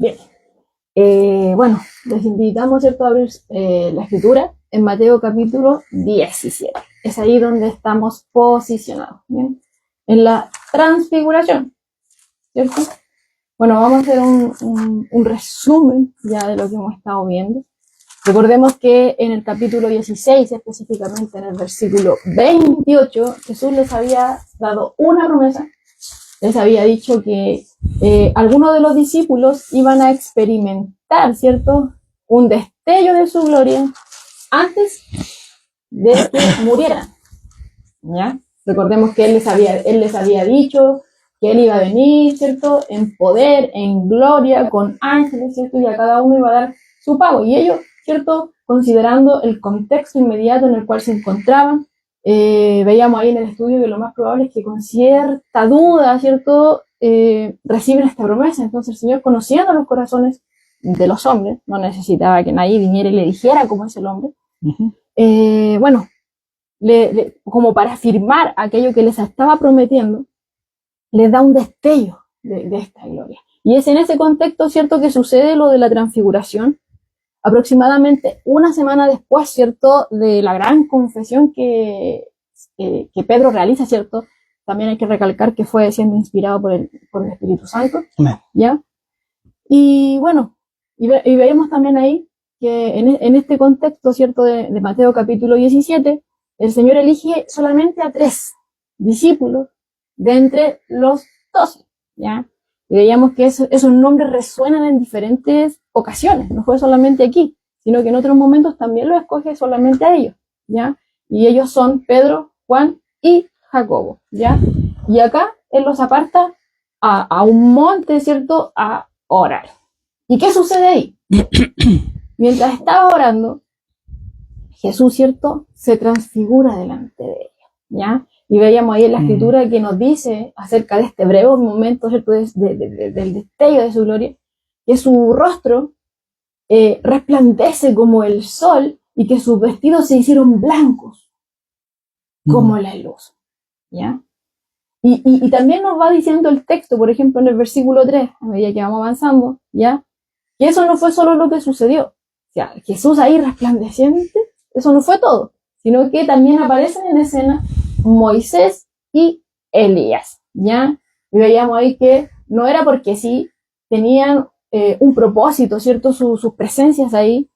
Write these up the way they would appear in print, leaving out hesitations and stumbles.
Bien. Bueno, les invitamos, ¿cierto?, a abrir la escritura en Mateo capítulo 17. Es ahí donde estamos posicionados, ¿bien? En la transfiguración, ¿cierto? Bueno, vamos a hacer un resumen ya de lo que hemos estado viendo. Recordemos que en el capítulo 16, específicamente en el versículo 28, Jesús les había dado una promesa. Les había dicho que algunos de los discípulos iban a experimentar, ¿cierto?, un destello de su gloria antes de que murieran, ¿ya? Recordemos que él les había dicho que él iba a venir, ¿cierto?, en poder, en gloria, con ángeles, ¿cierto?, y a cada uno iba a dar su pago. Y ellos, ¿cierto?, considerando el contexto inmediato en el cual se encontraban, veíamos ahí en el estudio que lo más probable es que con cierta duda, ¿cierto?, reciben esta promesa. Entonces el Señor, conociendo los corazones de los hombres, no necesitaba que nadie viniera y le dijera cómo es el hombre. Bueno, como para afirmar aquello que les estaba prometiendo, les da un destello de esta gloria. Y es en ese contexto, ¿cierto?, que sucede lo de la transfiguración, aproximadamente una semana después, ¿cierto?, de la gran confesión que Pedro realiza, ¿cierto? También hay que recalcar que fue siendo inspirado por el Espíritu Santo, ¿ya? Y bueno, y veíamos también ahí que en este contexto, ¿cierto?, de Mateo capítulo 17, el Señor elige solamente a 3 discípulos de entre los 12, ¿ya? Y veíamos que esos nombres resuenan en diferentes ocasiones, no fue solamente aquí, sino que en otros momentos también lo escoge solamente a ellos, ¿ya? Y ellos son Pedro, Juan y Jacobo, ¿ya? Y acá él los aparta a un monte, ¿cierto?, a orar. ¿Y qué sucede ahí? Mientras estaba orando, Jesús, ¿cierto?, se transfigura delante de ellos, ¿ya? Y veíamos ahí en la escritura que nos dice acerca de este breve momento, ¿cierto?, del destello de su gloria, que su rostro resplandece como el sol y que sus vestidos se hicieron blancos como la luz, ¿ya? Y también nos va diciendo el texto, por ejemplo, en el versículo 3, a medida que vamos avanzando, ¿ya?, que eso no fue solo lo que sucedió. O sea, Jesús ahí resplandeciente, eso no fue todo, sino que también aparecen en escena Moisés y Elías, ¿ya? Y veíamos ahí que no era porque sí, tenían un propósito, ¿cierto?, sus presencias ahí.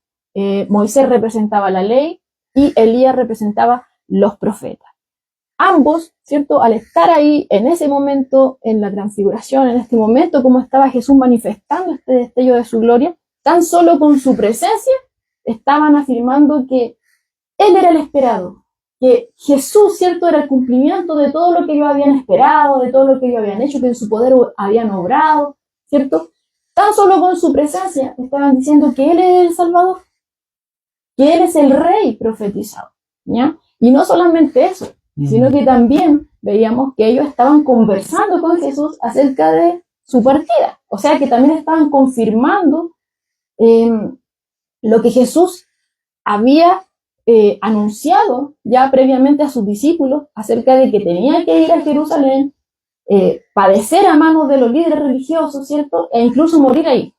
Moisés representaba la ley y Elías representaba los profetas. Ambos, ¿cierto?, al estar ahí en ese momento, en la transfiguración, en este momento como estaba Jesús manifestando este destello de su gloria, tan solo con su presencia estaban afirmando que Él era el esperado, que Jesús, ¿cierto?, era el cumplimiento de todo lo que ellos habían esperado, de todo lo que ellos habían hecho, que en su poder habían obrado, ¿cierto? Tan solo con su presencia estaban diciendo que Él es el Salvador, que Él es el Rey profetizado, ¿ya? Y no solamente eso, sino que también veíamos que ellos estaban conversando con Jesús acerca de su partida. O sea que también estaban confirmando lo que Jesús había anunciado ya previamente a sus discípulos acerca de que tenía que ir a Jerusalén, padecer a manos de los líderes religiosos, ¿cierto? E incluso morir ahí.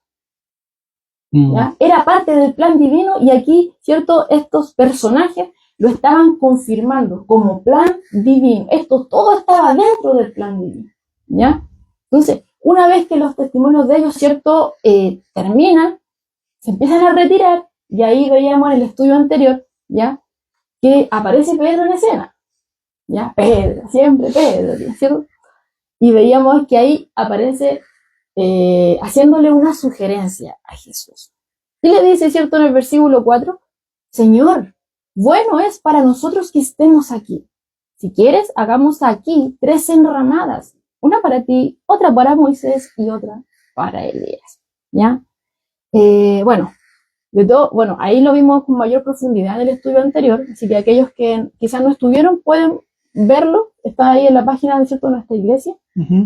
¿Ya? Era parte del plan divino y aquí, ¿cierto?, estos personajes lo estaban confirmando como plan divino. Esto todo estaba dentro del plan divino, ¿ya? Entonces, una vez que los testimonios de ellos, ¿cierto?, terminan, se empiezan a retirar, y ahí veíamos en el estudio anterior, ¿ya?, que aparece Pedro en escena, ¿ya? Pedro, siempre Pedro, ¿cierto? Y veíamos que ahí aparece haciéndole una sugerencia a Jesús. Y le dice, ¿cierto?, en el versículo 4, Señor, bueno es para nosotros que estemos aquí. Si quieres, hagamos aquí 3 enramadas, una para ti, otra para Moisés y otra para Elías, ¿ya? Bueno, ahí lo vimos con mayor profundidad en el estudio anterior, así que aquellos que quizás no estuvieron pueden verlo, está ahí en la página, ¿cierto?, de nuestra iglesia.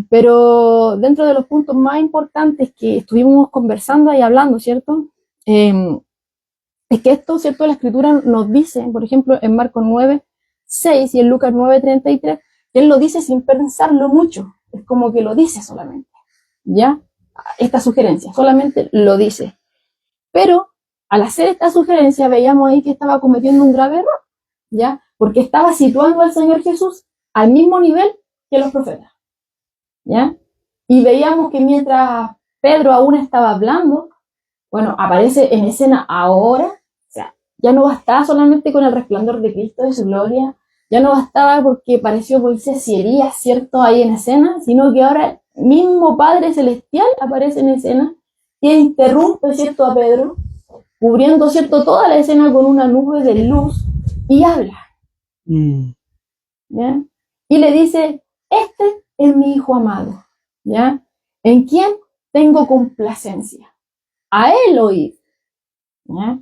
Pero dentro de los puntos más importantes que estuvimos conversando y hablando, ¿cierto?, es que esto, ¿cierto?, la Escritura nos dice, por ejemplo, en Marcos 9:6 y en Lucas 9:33, que Él lo dice sin pensarlo mucho, es como que lo dice solamente, ¿ya? esta sugerencia, solamente lo dice. Pero al hacer esta sugerencia veíamos ahí que estaba cometiendo un grave error, ¿ya? Porque estaba situando al Señor Jesús al mismo nivel que los profetas, ¿ya? Y veíamos que mientras Pedro aún estaba hablando, bueno, aparece en escena ahora, o sea, ya no bastaba solamente con el resplandor de Cristo, de su gloria, ya no bastaba porque pareció Moisés y Elías, ¿cierto?, ahí en escena, sino que ahora el mismo Padre Celestial aparece en escena y interrumpe, ¿cierto?, a Pedro, cubriendo, ¿cierto?, toda la escena con una nube de luz y habla, ¿ya? Y le dice, este es mi Hijo amado, ¿ya? ¿En quién tengo complacencia? A él oíd, ¿ya?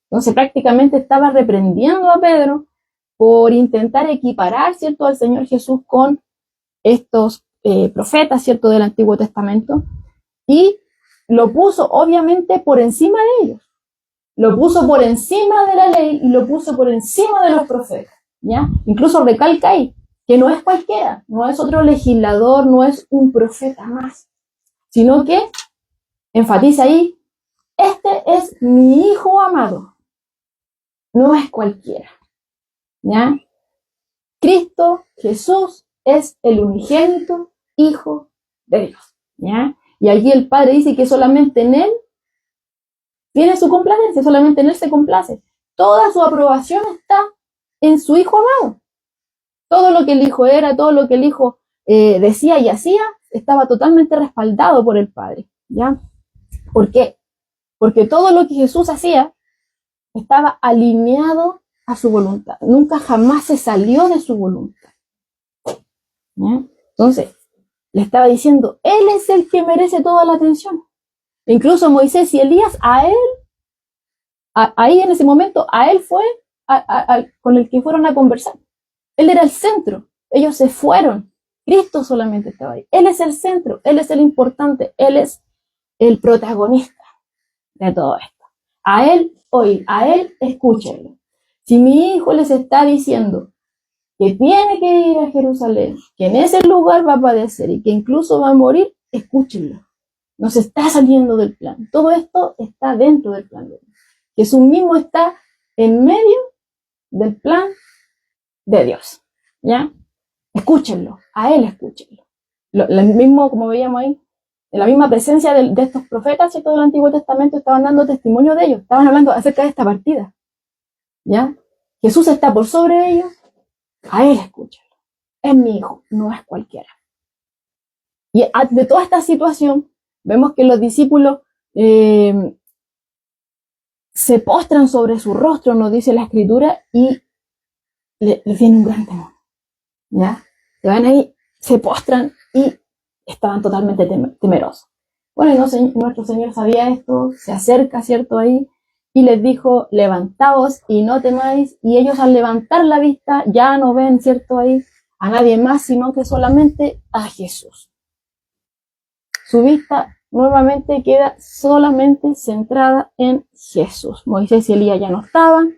Entonces prácticamente estaba reprendiendo a Pedro por intentar equiparar, ¿cierto?, al Señor Jesús con estos profetas, ¿cierto?, del Antiguo Testamento, y lo puso obviamente por encima de ellos, lo puso por encima de la ley y lo puso por encima de los profetas, ¿ya? Incluso recalca ahí que no es cualquiera, no es otro legislador, no es un profeta más, sino que enfatiza ahí, este es mi Hijo amado, no es cualquiera, ¿ya? Cristo Jesús es el unigénito Hijo de Dios, ¿ya? Y aquí el Padre dice que solamente en Él tiene su complacencia, solamente en Él se complace. Toda su aprobación está en su Hijo amado. Todo lo que el Hijo era, todo lo que el Hijo decía y hacía, estaba totalmente respaldado por el Padre, ¿ya? ¿Por qué? Porque todo lo que Jesús hacía estaba alineado a su voluntad. Nunca jamás se salió de su voluntad, ¿ya? Entonces, le estaba diciendo, Él es el que merece toda la atención. Incluso Moisés y Elías, a Él, ahí en ese momento, a Él fue con el que fueron a conversar. Él era el centro, ellos se fueron, Cristo solamente estaba ahí. Él es el centro, Él es el importante, Él es el protagonista de todo esto. A Él oíd, a Él escúchenlo. Si mi hijo les está diciendo que tiene que ir a Jerusalén, que en ese lugar va a padecer y que incluso va a morir, escúchenlo. No se está saliendo del plan. Todo esto está dentro del plan de Dios. Jesús mismo está en medio del plan de Dios, ¿ya? Escúchenlo, a Él escúchenlo. Lo mismo, como veíamos ahí, en la misma presencia de estos profetas, ¿cierto?, del Antiguo Testamento, estaban dando testimonio de ellos, estaban hablando acerca de esta partida, ¿ya? Jesús está por sobre ellos, a Él escúchenlo. Es mi hijo, no es cualquiera. Y de toda esta situación, vemos que los discípulos se postran sobre su rostro, nos dice la Escritura, y les viene un gran temor, ¿ya? Se van ahí, se postran y estaban totalmente temerosos. Bueno, y nuestro Señor sabía esto, se acerca, ¿cierto?, ahí, y les dijo, levantaos y no temáis, y ellos al levantar la vista ya no ven, ¿cierto?, ahí a nadie más, sino que solamente a Jesús. Su vista nuevamente queda solamente centrada en Jesús. Moisés y Elías ya no estaban,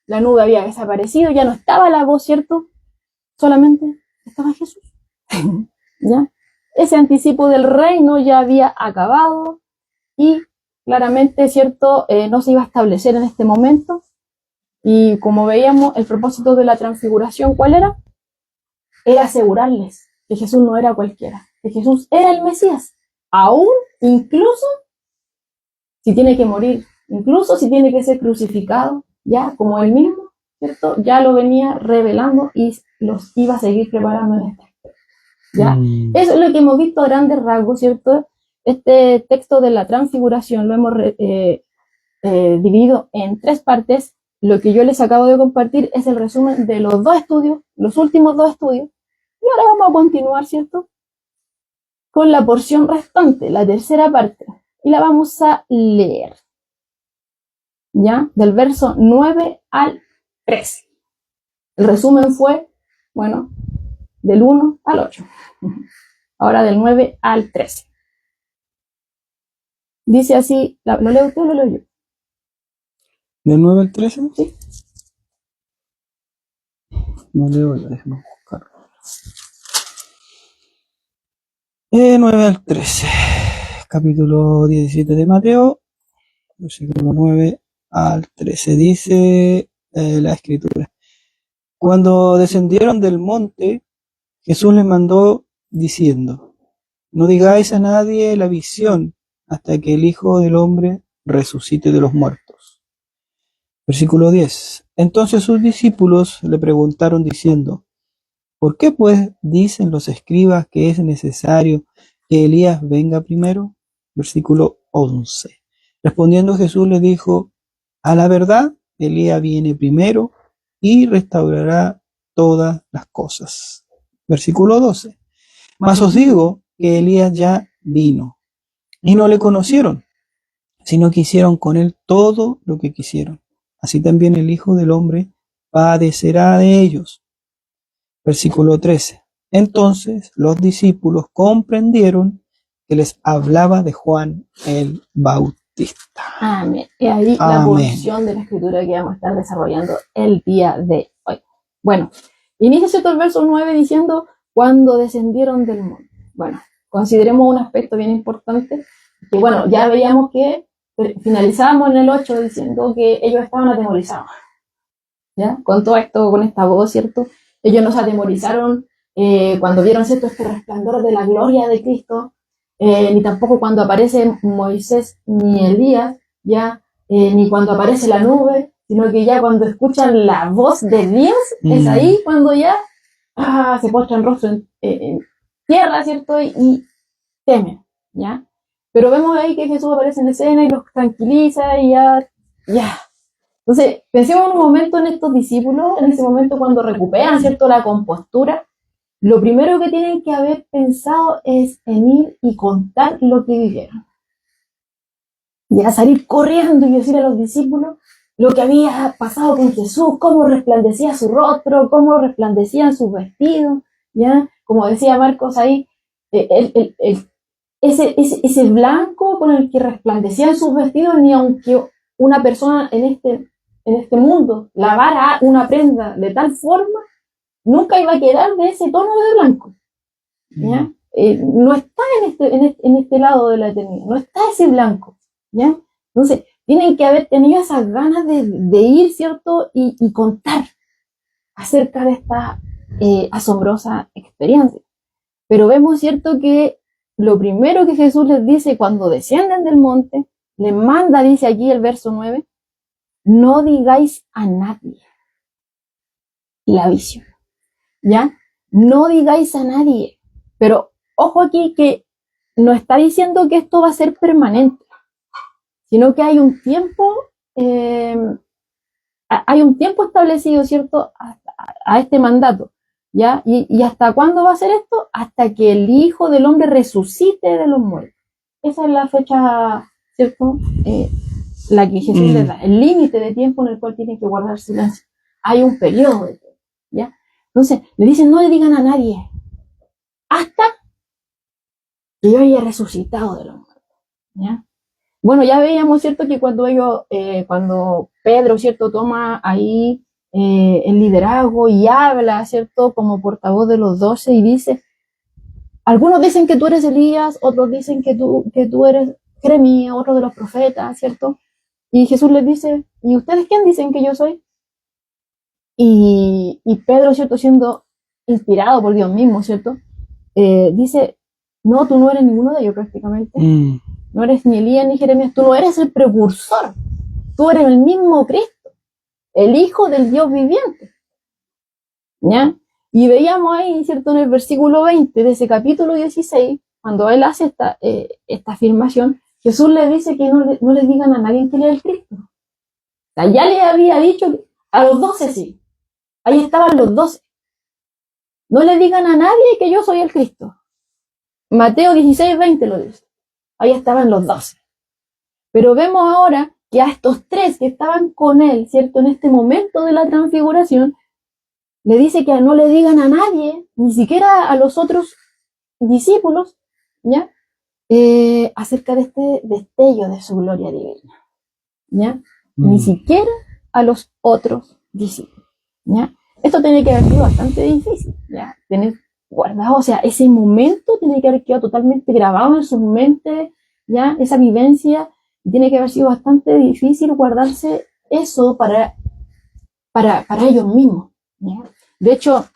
la nube había desaparecido, ya no estaba la voz, ¿cierto? Solamente estaba Jesús. ¿Ya? Ese anticipo del reino ya había acabado y claramente, ¿cierto?, no se iba a establecer en este momento. Y como veíamos, el propósito de la transfiguración, ¿cuál era? Era asegurarles que Jesús no era cualquiera, que Jesús era el Mesías. Aún, incluso, si tiene que morir, incluso si tiene que ser crucificado, ya como él mismo, ¿cierto?, ya lo venía revelando y los iba a seguir preparando en este aspecto, ¿ya? Eso es lo que hemos visto a grandes rasgos, ¿cierto? Este texto de la transfiguración lo hemos dividido en 3 partes. Lo que yo les acabo de compartir es el resumen de los 2 estudios, los últimos 2 estudios, y ahora vamos a continuar, ¿cierto?, con la porción restante, la tercera parte, y la vamos a leer, ¿ya? Del verso 9 al 13. El resumen fue, bueno, del 1 al 8. Ahora del 9 al 13. Dice así, ¿lo leo usted o lo leo yo? ¿Del 9 al 13? Sí. No leo ya, déjame buscarlo. 9 al 13. capítulo 17 de Mateo, versículo 9 al 13. Dice la escritura. Cuando descendieron del monte, Jesús les mandó diciendo, no digáis a nadie la visión hasta que el Hijo del Hombre resucite de los muertos. Versículo 10. Entonces sus discípulos le preguntaron diciendo, ¿por qué pues dicen los escribas que es necesario que Elías venga primero? Versículo 11. Respondiendo Jesús les dijo, a la verdad, Elías viene primero y restaurará todas las cosas. Versículo 12. Mas os digo que Elías ya vino y no le conocieron, sino que hicieron con él todo lo que quisieron. Así también el Hijo del Hombre padecerá de ellos. Versículo 13. Entonces los discípulos comprendieron que les hablaba de Juan el Bautista. Amén. Y ahí la porción de la escritura que vamos a estar desarrollando el día de hoy. Bueno, inicia el verso 9 diciendo, cuando descendieron del monte. Bueno, consideremos un aspecto bien importante, que bueno, ya veíamos que finalizamos en el 8 diciendo que ellos estaban atemorizados. ¿Ya? Con todo esto, con esta voz, ¿cierto? Ellos nos atemorizaron cuando vieron, ¿cierto?, este resplandor de la gloria de Cristo, ni tampoco cuando aparece Moisés ni Elías, ya, ni cuando aparece la nube, sino que ya cuando escuchan la voz de Dios, es ahí cuando ya se postran rostro en tierra, ¿cierto? Y temen, ¿ya? Pero vemos ahí que Jesús aparece en escena y los tranquiliza y ya. Entonces, pensemos en un momento en estos discípulos, en ese momento cuando recuperan, ¿cierto?, la compostura. Lo primero que tienen que haber pensado es en ir y contar lo que vivieron. Ya salir corriendo y decir a los discípulos lo que había pasado con Jesús, cómo resplandecía su rostro, cómo resplandecían sus vestidos, ¿ya? Como decía Marcos ahí, ese blanco con el que resplandecían sus vestidos, ni aunque una persona en este mundo lavara una prenda de tal forma, nunca iba a quedar de ese tono de blanco, ¿ya? No está en este lado de la eternidad, no está ese blanco, ¿ya? Entonces, tienen que haber tenido esas ganas de ir, ¿cierto? Y contar acerca de esta asombrosa experiencia. Pero vemos, ¿cierto?, que lo primero que Jesús les dice cuando descienden del monte, les manda, dice aquí el verso 9, no digáis a nadie la visión, ¿ya? No digáis a nadie. Pero ojo aquí que no está diciendo que esto va a ser permanente, sino que hay un tiempo establecido, ¿cierto?, a este mandato, ¿ya? ¿Y hasta cuándo va a ser esto? Hasta que el Hijo del Hombre resucite de los muertos. Esa es la fecha, ¿cierto?, la que Jesús le da, el límite de tiempo en el cual tienen que guardar silencio. Hay un periodo de tiempo, ¿ya? Entonces, le dicen, no le digan a nadie, hasta que yo haya resucitado de los muertos, ¿ya? Bueno, ya veíamos, ¿cierto?, que cuando Pedro, ¿cierto?, toma ahí el liderazgo y habla, ¿cierto?, como portavoz de los 12 y dice, algunos dicen que tú eres Elías, otros dicen que tú eres Jeremías, otros de los profetas, ¿cierto? Y Jesús les dice, ¿y ustedes quién dicen que yo soy? Y Pedro, ¿cierto?, siendo inspirado por Dios mismo, ¿cierto?, dice, no, tú no eres ninguno de ellos prácticamente. No eres ni Elías ni Jeremías, tú no eres el precursor, tú eres el mismo Cristo, el Hijo del Dios viviente, ¿ya? Y veíamos ahí, ¿cierto?, en el versículo 20 de ese capítulo 16, cuando él hace esta afirmación, Jesús le dice que no le digan a nadie que él es el Cristo. O sea, ya le había dicho a los 12, sí, ahí estaban los 12. No le digan a nadie que yo soy el Cristo. Mateo 16:20 lo dice. Ahí estaban los 12. Pero vemos ahora que a estos 3 que estaban con él, ¿cierto?, en este momento de la transfiguración, le dice que no le digan a nadie, ni siquiera a los otros discípulos, ¿ya?, acerca de este destello de su gloria divina, ¿ya? Ni siquiera a los otros discípulos, ¿ya? Esto tiene que haber sido bastante difícil, ¿ya? Tener guardado, o sea, ese momento tiene que haber quedado totalmente grabado en sus mentes, ¿ya? Esa vivencia, tiene que haber sido bastante difícil guardarse eso para ellos mismos, ¿ya? De hecho,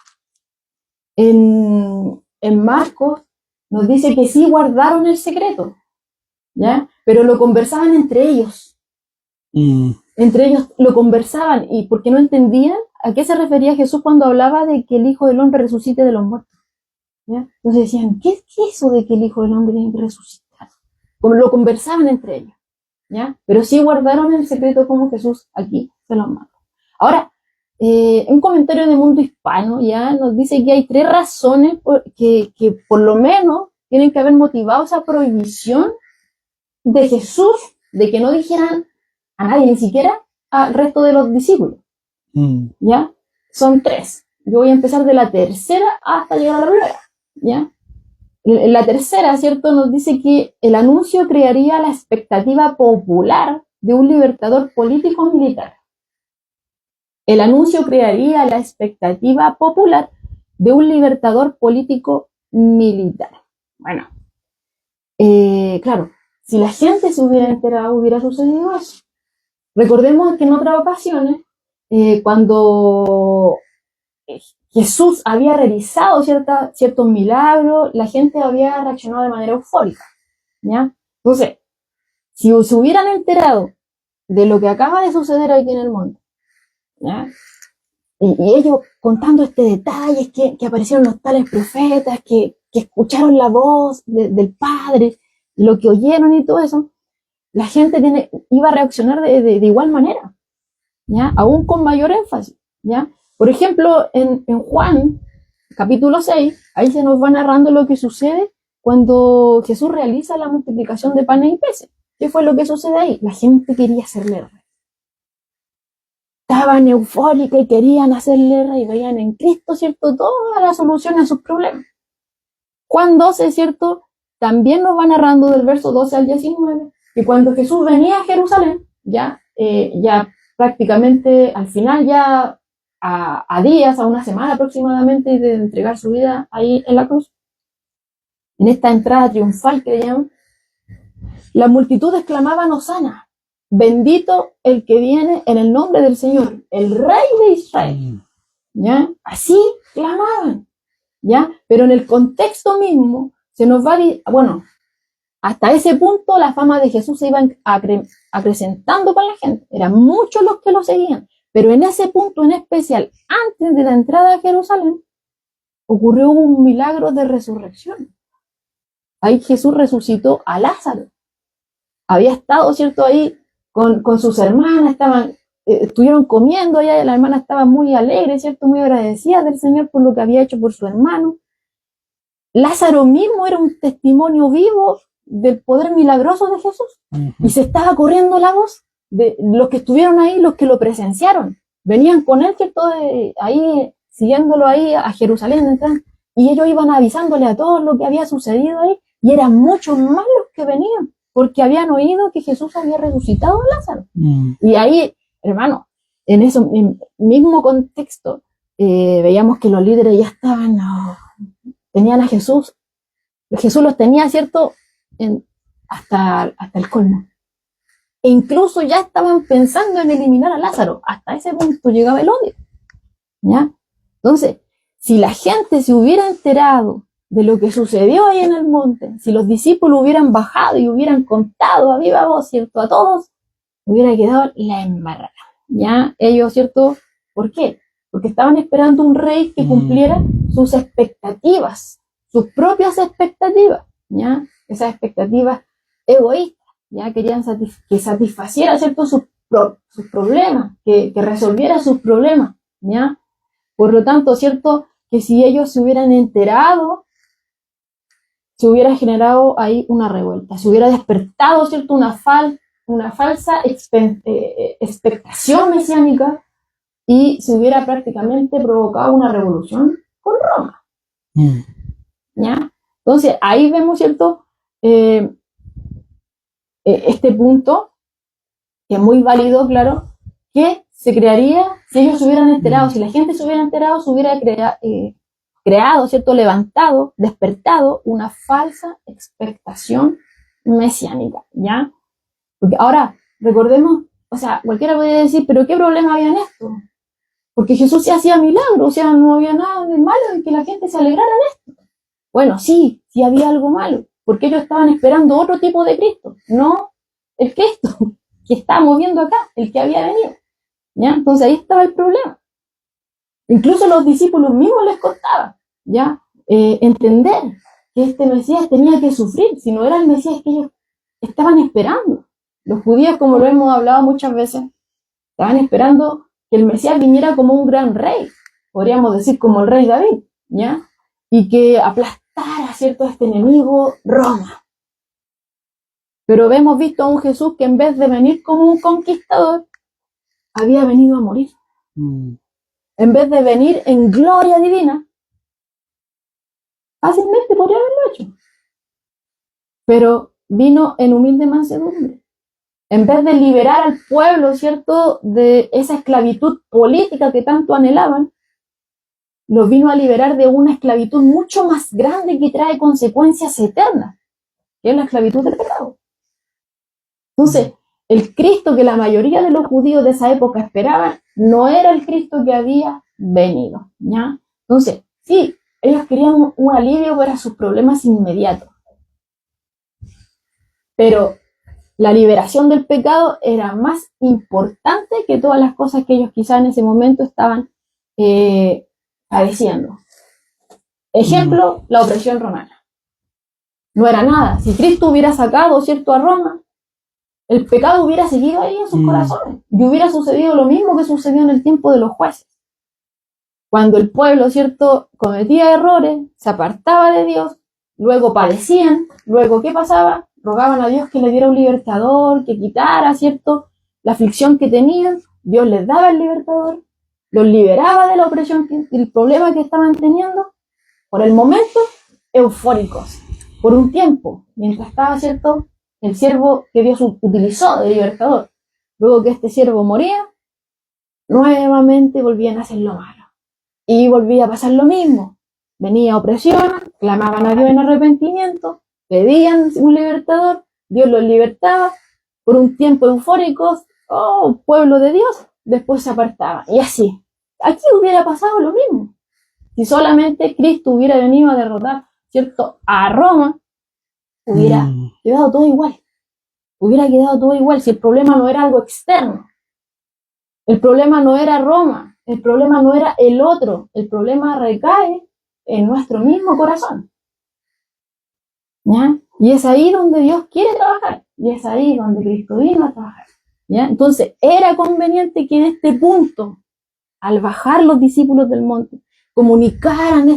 en Marcos nos dice que sí guardaron el secreto, ¿ya? Pero lo conversaban entre ellos. Entre ellos lo conversaban, y porque no entendían a qué se refería Jesús cuando hablaba de que el Hijo del Hombre resucite de los muertos, ¿ya? Entonces decían, ¿qué es eso de que el Hijo del Hombre resucita? Como lo conversaban entre ellos, ¿ya? Pero sí guardaron el secreto como Jesús aquí se los manda. Ahora, un comentario de Mundo Hispano ya nos dice que hay 3 razones que por lo menos tienen que haber motivado esa prohibición de Jesús de que no dijeran a nadie, ni siquiera al resto de los discípulos. ¿Ya? Son 3. Yo voy a empezar de la tercera hasta llegar a la primera, ¿ya? La tercera, ¿cierto? Nos dice que el anuncio crearía la expectativa popular de un libertador político militar. El anuncio crearía la expectativa popular de un libertador político militar. Bueno, claro, si la gente se hubiera enterado, hubiera sucedido eso. Recordemos que en otras ocasiones, cuando Jesús había realizado ciertos milagros, la gente había reaccionado de manera eufórica, ¿ya? Entonces, si se hubieran enterado de lo que acaba de suceder aquí en el monte, ¿ya? Y ellos contando detalles, que aparecieron los tales profetas, que escucharon la voz del Padre, lo que oyeron y todo eso, la gente iba a reaccionar de igual manera, ¿ya? Aún con mayor énfasis, ¿ya? Por ejemplo, en Juan, capítulo 6, ahí se nos va narrando lo que sucede cuando Jesús realiza la multiplicación de panes y peces. ¿Qué fue lo que sucede ahí? La gente quería hacerle rey. Estaban eufóricos y querían hacerle rey, veían en Cristo, ¿cierto?, toda la solución a sus problemas. Juan 12, ¿cierto?, también nos va narrando del verso 12 al 19, que cuando Jesús venía a Jerusalén, ya prácticamente al final, ya a días, a una semana aproximadamente de entregar su vida ahí en la cruz, en esta entrada triunfal que le llaman, las multitudes clamaban Hosana, bendito el que viene en el nombre del Señor, el Rey de Israel, ¿ya? Así clamaban, ¿ya? Pero en el contexto mismo se nos va, bueno, hasta ese punto la fama de Jesús se iba acrecentando con la gente, eran muchos los que lo seguían, pero en ese punto en especial, antes de la entrada a Jerusalén, ocurrió un milagro de resurrección. Ahí Jesús resucitó a Lázaro. Había estado, ¿cierto?, ahí con sus hermanas, estuvieron comiendo allá, y la hermana estaba muy alegre, ¿cierto?, muy agradecida del Señor por lo que había hecho por su hermano. Lázaro mismo era un testimonio vivo del poder milagroso de Jesús. Y se estaba corriendo la voz de los que estuvieron ahí, los que lo presenciaron. Venían con él, ¿cierto?, ahí, siguiéndolo ahí a Jerusalén, y ellos iban avisándole a todos lo que había sucedido ahí, y eran muchos más los que venían, porque habían oído que Jesús había resucitado a Lázaro. Y ahí, hermano, en ese mismo contexto, veíamos que los líderes ya estaban, tenían a Jesús los tenía, ¿cierto?, hasta el colmo. E incluso ya estaban pensando en eliminar a Lázaro. Hasta ese punto llegaba el odio, ¿ya? Entonces, si la gente se hubiera enterado de lo que sucedió ahí en el monte, si los discípulos hubieran bajado y hubieran contado a viva voz, ¿cierto?, a todos, hubiera quedado la embarrada, ¿ya? Ellos, ¿cierto? ¿Por qué? Porque estaban esperando un rey que cumpliera sus expectativas, sus propias expectativas, ¿ya? Esas expectativas egoístas, ¿ya? Querían que satisfaciera, ¿cierto?, sus problemas, que resolviera sus problemas, ¿ya? Por lo tanto, ¿cierto?, que si ellos se hubieran enterado, se hubiera generado ahí una revuelta, se hubiera despertado, ¿cierto?, una falsa expectación mesiánica, y se hubiera prácticamente provocado una revolución con Roma, ¿ya? Entonces, ahí vemos, ¿cierto?, este punto, que es muy válido, claro, que se crearía, si ellos se hubieran enterado, si la gente se hubiera enterado, se hubiera creado, ¿cierto?, levantado, despertado una falsa expectación mesiánica, ¿ya? Porque ahora, recordemos, o sea, cualquiera podría decir, pero ¿qué problema había en esto? Porque Jesús sí hacía milagros, o sea, no había nada de malo en que la gente se alegrara en esto. Bueno, sí, sí había algo malo, porque ellos estaban esperando otro tipo de Cristo, no el Cristo que estábamos viendo acá, el que había venido, ¿ya? Entonces ahí estaba el problema. Incluso los discípulos mismos les costaba, ¿ya? Entender que este Mesías tenía que sufrir, si no era el Mesías que ellos estaban esperando. Los judíos, como lo hemos hablado muchas veces, estaban esperando que el Mesías viniera como un gran rey, podríamos decir como el rey David, ¿ya? Y que aplastara, ¿cierto?, a este enemigo, Roma. Pero hemos visto a un Jesús que en vez de venir como un conquistador, había venido a morir. En vez de venir en gloria divina, fácilmente podría haberlo hecho. Pero vino en humilde mansedumbre. En vez de liberar al pueblo, ¿cierto?, de esa esclavitud política que tanto anhelaban, los vino a liberar de una esclavitud mucho más grande que trae consecuencias eternas, que es la esclavitud del pecado. Entonces, el Cristo que la mayoría de los judíos de esa época esperaban, no era el Cristo que había venido, ¿ya? Entonces, sí, ellos querían un alivio para sus problemas inmediatos, pero la liberación del pecado era más importante que todas las cosas que ellos quizás en ese momento estaban padeciendo. Ejemplo, la opresión romana. No era nada. Si Cristo hubiera sacado, ¿cierto?, a Roma, el pecado hubiera seguido ahí en sus corazones. Y hubiera sucedido lo mismo que sucedió en el tiempo de los jueces. Cuando el pueblo, ¿cierto?, cometía errores, se apartaba de Dios, luego padecían, luego ¿qué pasaba? Rogaban a Dios que le diera un libertador, que quitara, ¿cierto?, la aflicción que tenían. Dios les daba el libertador, los liberaba de la opresión, el problema que estaban teniendo, por el momento, eufóricos, por un tiempo, mientras estaba, ¿cierto?, el siervo que Dios utilizó de libertador. Luego que este siervo moría, nuevamente volvían a hacer lo malo. Y volvía a pasar lo mismo. Venía opresión, clamaban a Dios en arrepentimiento, pedían un libertador, Dios los libertaba, por un tiempo eufóricos, oh, pueblo de Dios, después se apartaban. Y así. Aquí hubiera pasado lo mismo. Si solamente Cristo hubiera venido a derrotar, ¿cierto?, a Roma, hubiera quedado todo igual. Hubiera quedado todo igual si el problema no era algo externo. El problema no era Roma, el problema no era el otro, el problema recae en nuestro mismo corazón, ¿ya? Y es ahí donde Dios quiere trabajar, y es ahí donde Cristo vino a trabajar, ¿ya? Entonces, era conveniente que en este punto, al bajar los discípulos del monte, comunicaran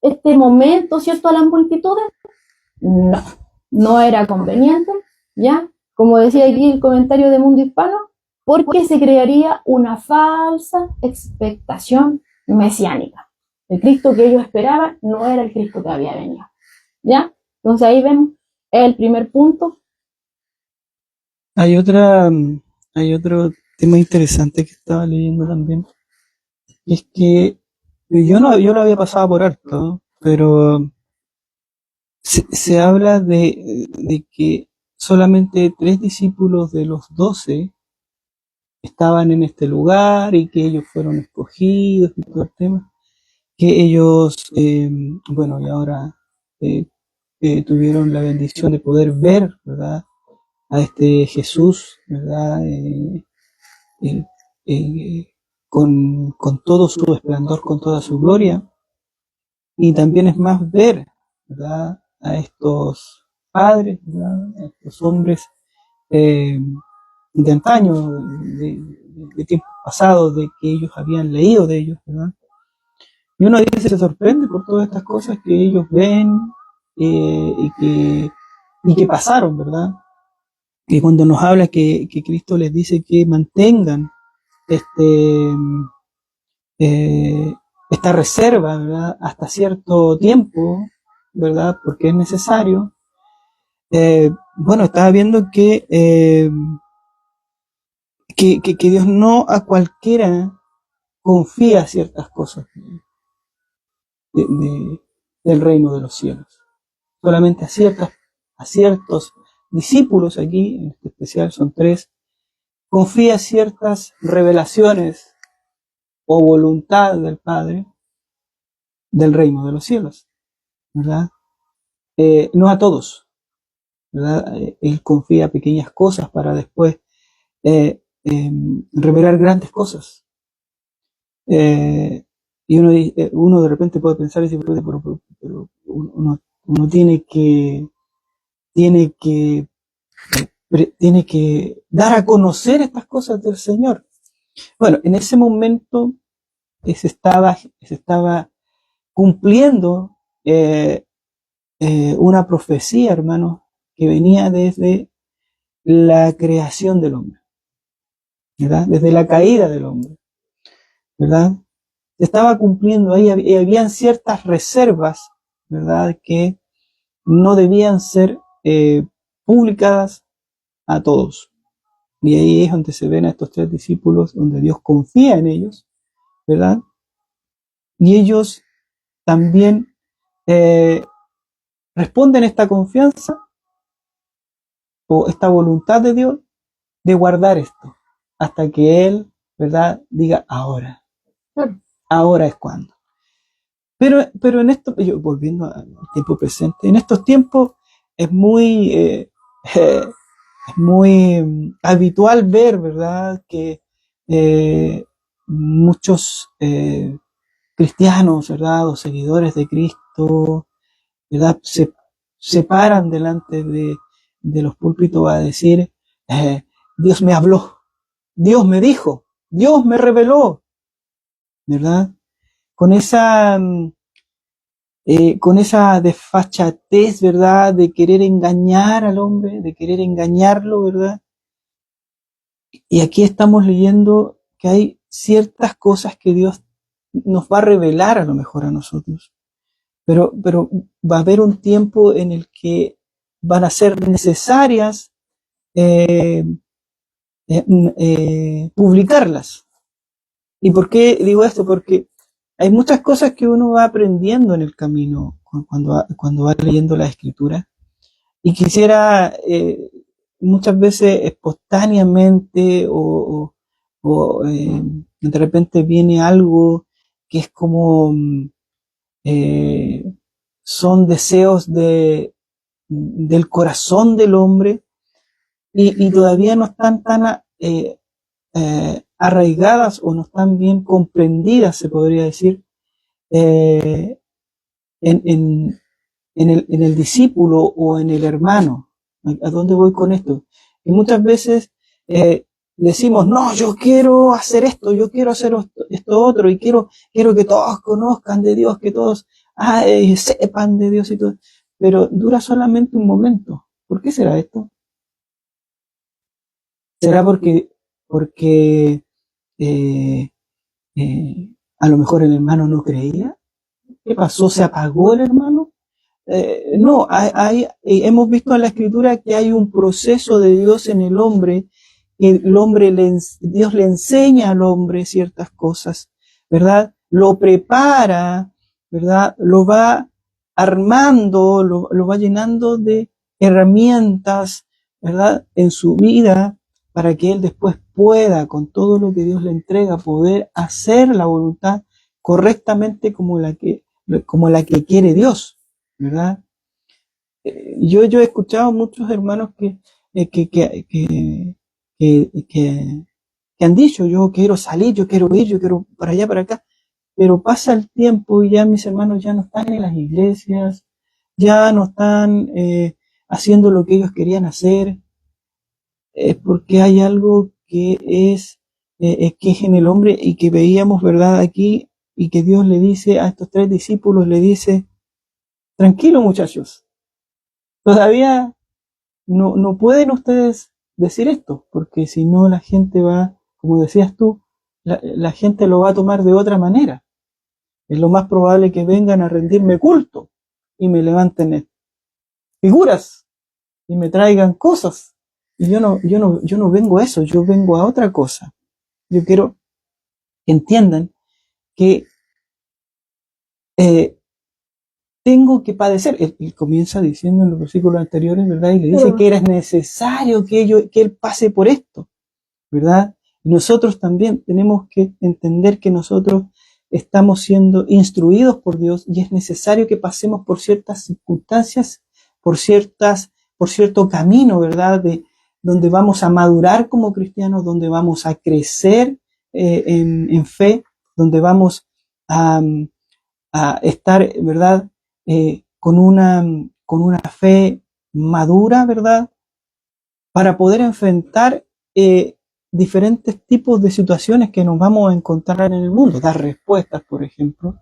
este momento, ¿cierto?, a las multitudes. No, no era conveniente, ¿ya? Como decía aquí el comentario de Mundo Hispano, porque se crearía una falsa expectación mesiánica. El Cristo que ellos esperaban no era el Cristo que había venido, ¿ya? Entonces ahí vemos el primer punto. Hay otro tema interesante que estaba leyendo también. Es que yo lo había pasado por alto, pero se habla de que solamente 3 discípulos de los 12 estaban en este lugar y que ellos fueron escogidos y todo el tema. Que ellos, bueno, y ahora tuvieron la bendición de poder ver, ¿verdad?, a este Jesús, ¿verdad?, eh, con todo su esplendor, con toda su gloria. Y también es más ver, ¿verdad?, a estos padres, ¿verdad?, a estos hombres de antaño, de tiempos pasados, de que ellos habían leído de ellos, ¿verdad? Y uno a veces se sorprende por todas estas cosas que ellos ven y que pasaron, ¿verdad? Y cuando nos habla que Cristo les dice que mantengan este esta reserva, ¿verdad?, hasta cierto tiempo, ¿verdad?, porque es necesario. Bueno, estaba viendo que Dios no a cualquiera confía ciertas cosas del reino de los cielos, solamente a a ciertos discípulos, aquí en este especial son 3, confía ciertas revelaciones o voluntad del Padre del reino de los cielos, ¿verdad? No a todos, ¿verdad? Él confía pequeñas cosas para después revelar grandes cosas. Y uno de repente puede pensar, pero uno tiene que dar a conocer estas cosas del Señor. Bueno, en ese momento se estaba cumpliendo una profecía, hermanos, que venía desde la creación del hombre, ¿verdad? Desde la caída del hombre, ¿verdad? Se estaba cumpliendo ahí, habían ciertas reservas, ¿verdad? Que no debían ser publicadas a todos. Y ahí es donde se ven a estos 3 discípulos, donde Dios confía en ellos, ¿verdad? Y ellos también responden esta confianza o esta voluntad de Dios de guardar esto hasta que Él, ¿verdad?, diga ahora. Ahora es cuando. Pero en esto, yo volviendo al tiempo presente, en estos tiempos es muy habitual ver, ¿verdad?, que muchos cristianos, ¿verdad?, o seguidores de Cristo, ¿verdad?, se paran delante de los púlpitos a decir, Dios me habló, Dios me dijo, Dios me reveló, ¿verdad? Con esa desfachatez, ¿verdad?, de querer engañar al hombre, de querer engañarlo, ¿verdad? Y aquí estamos leyendo que hay ciertas cosas que Dios nos va a revelar a lo mejor a nosotros, pero va a haber un tiempo en el que van a ser necesarias publicarlas. ¿Y por qué digo esto? Porque hay muchas cosas que uno va aprendiendo en el camino cuando va leyendo la escritura, y quisiera muchas veces espontáneamente de repente viene algo que es como son deseos del corazón del hombre, y todavía no están tan arraigadas o no están bien comprendidas, se podría decir, en, en, en el discípulo o en el hermano. ¿A dónde voy con esto? Y muchas veces decimos, no, yo quiero hacer esto, yo quiero hacer esto otro, y quiero que todos conozcan de Dios, que todos sepan de Dios y todo, pero dura solamente un momento. ¿Por qué será esto? ¿Será porque a lo mejor el hermano no creía? ¿Qué pasó? ¿Se apagó el hermano? No, hemos visto en la escritura que hay un proceso de Dios en el hombre, que Dios le enseña al hombre ciertas cosas, ¿verdad? Lo prepara, ¿verdad? Lo va armando, lo va llenando de herramientas, ¿verdad?, en su vida, para que él después pueda, con todo lo que Dios le entrega, poder hacer la voluntad correctamente como la que quiere Dios, ¿verdad? Yo he escuchado muchos hermanos que han dicho, yo quiero salir, yo quiero ir, yo quiero para allá, para acá, pero pasa el tiempo y ya mis hermanos ya no están en las iglesias, ya no están haciendo lo que ellos querían hacer, porque hay algo que es en el hombre, y que veíamos, ¿verdad?, aquí, y que Dios le dice a estos 3 discípulos, le dice, tranquilo muchachos, todavía no pueden ustedes decir esto, porque si no la gente va, como decías tú, la gente lo va a tomar de otra manera. Es lo más probable que vengan a rendirme culto y me levanten figuras y me traigan cosas. Y yo no vengo a eso, yo vengo a otra cosa. Yo quiero que entiendan que tengo que padecer. Él comienza diciendo en los versículos anteriores, ¿verdad? Y le dice que era necesario que él pase por esto, ¿verdad? Y nosotros también tenemos que entender que nosotros estamos siendo instruidos por Dios y es necesario que pasemos por ciertas circunstancias, por cierto camino, ¿verdad? Donde vamos a madurar como cristianos, donde vamos a crecer en fe, donde vamos a estar, ¿verdad? Con una fe madura, ¿verdad? Para poder enfrentar diferentes tipos de situaciones que nos vamos a encontrar en el mundo. Dar respuestas, por ejemplo,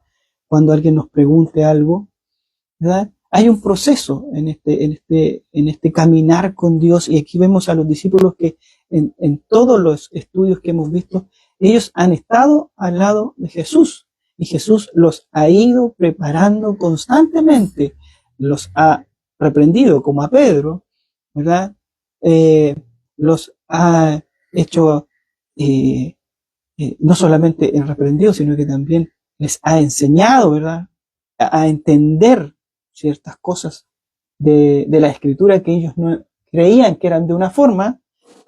cuando alguien nos pregunte algo, ¿verdad? Hay un proceso en este caminar con Dios, y aquí vemos a los discípulos que en todos los estudios que hemos visto, ellos han estado al lado de Jesús, y Jesús los ha ido preparando constantemente, los ha reprendido, como a Pedro, ¿verdad? Los ha hecho, no solamente en reprendido, sino que también les ha enseñado, ¿verdad? A entender ciertas cosas de la Escritura que ellos no creían que eran de una forma,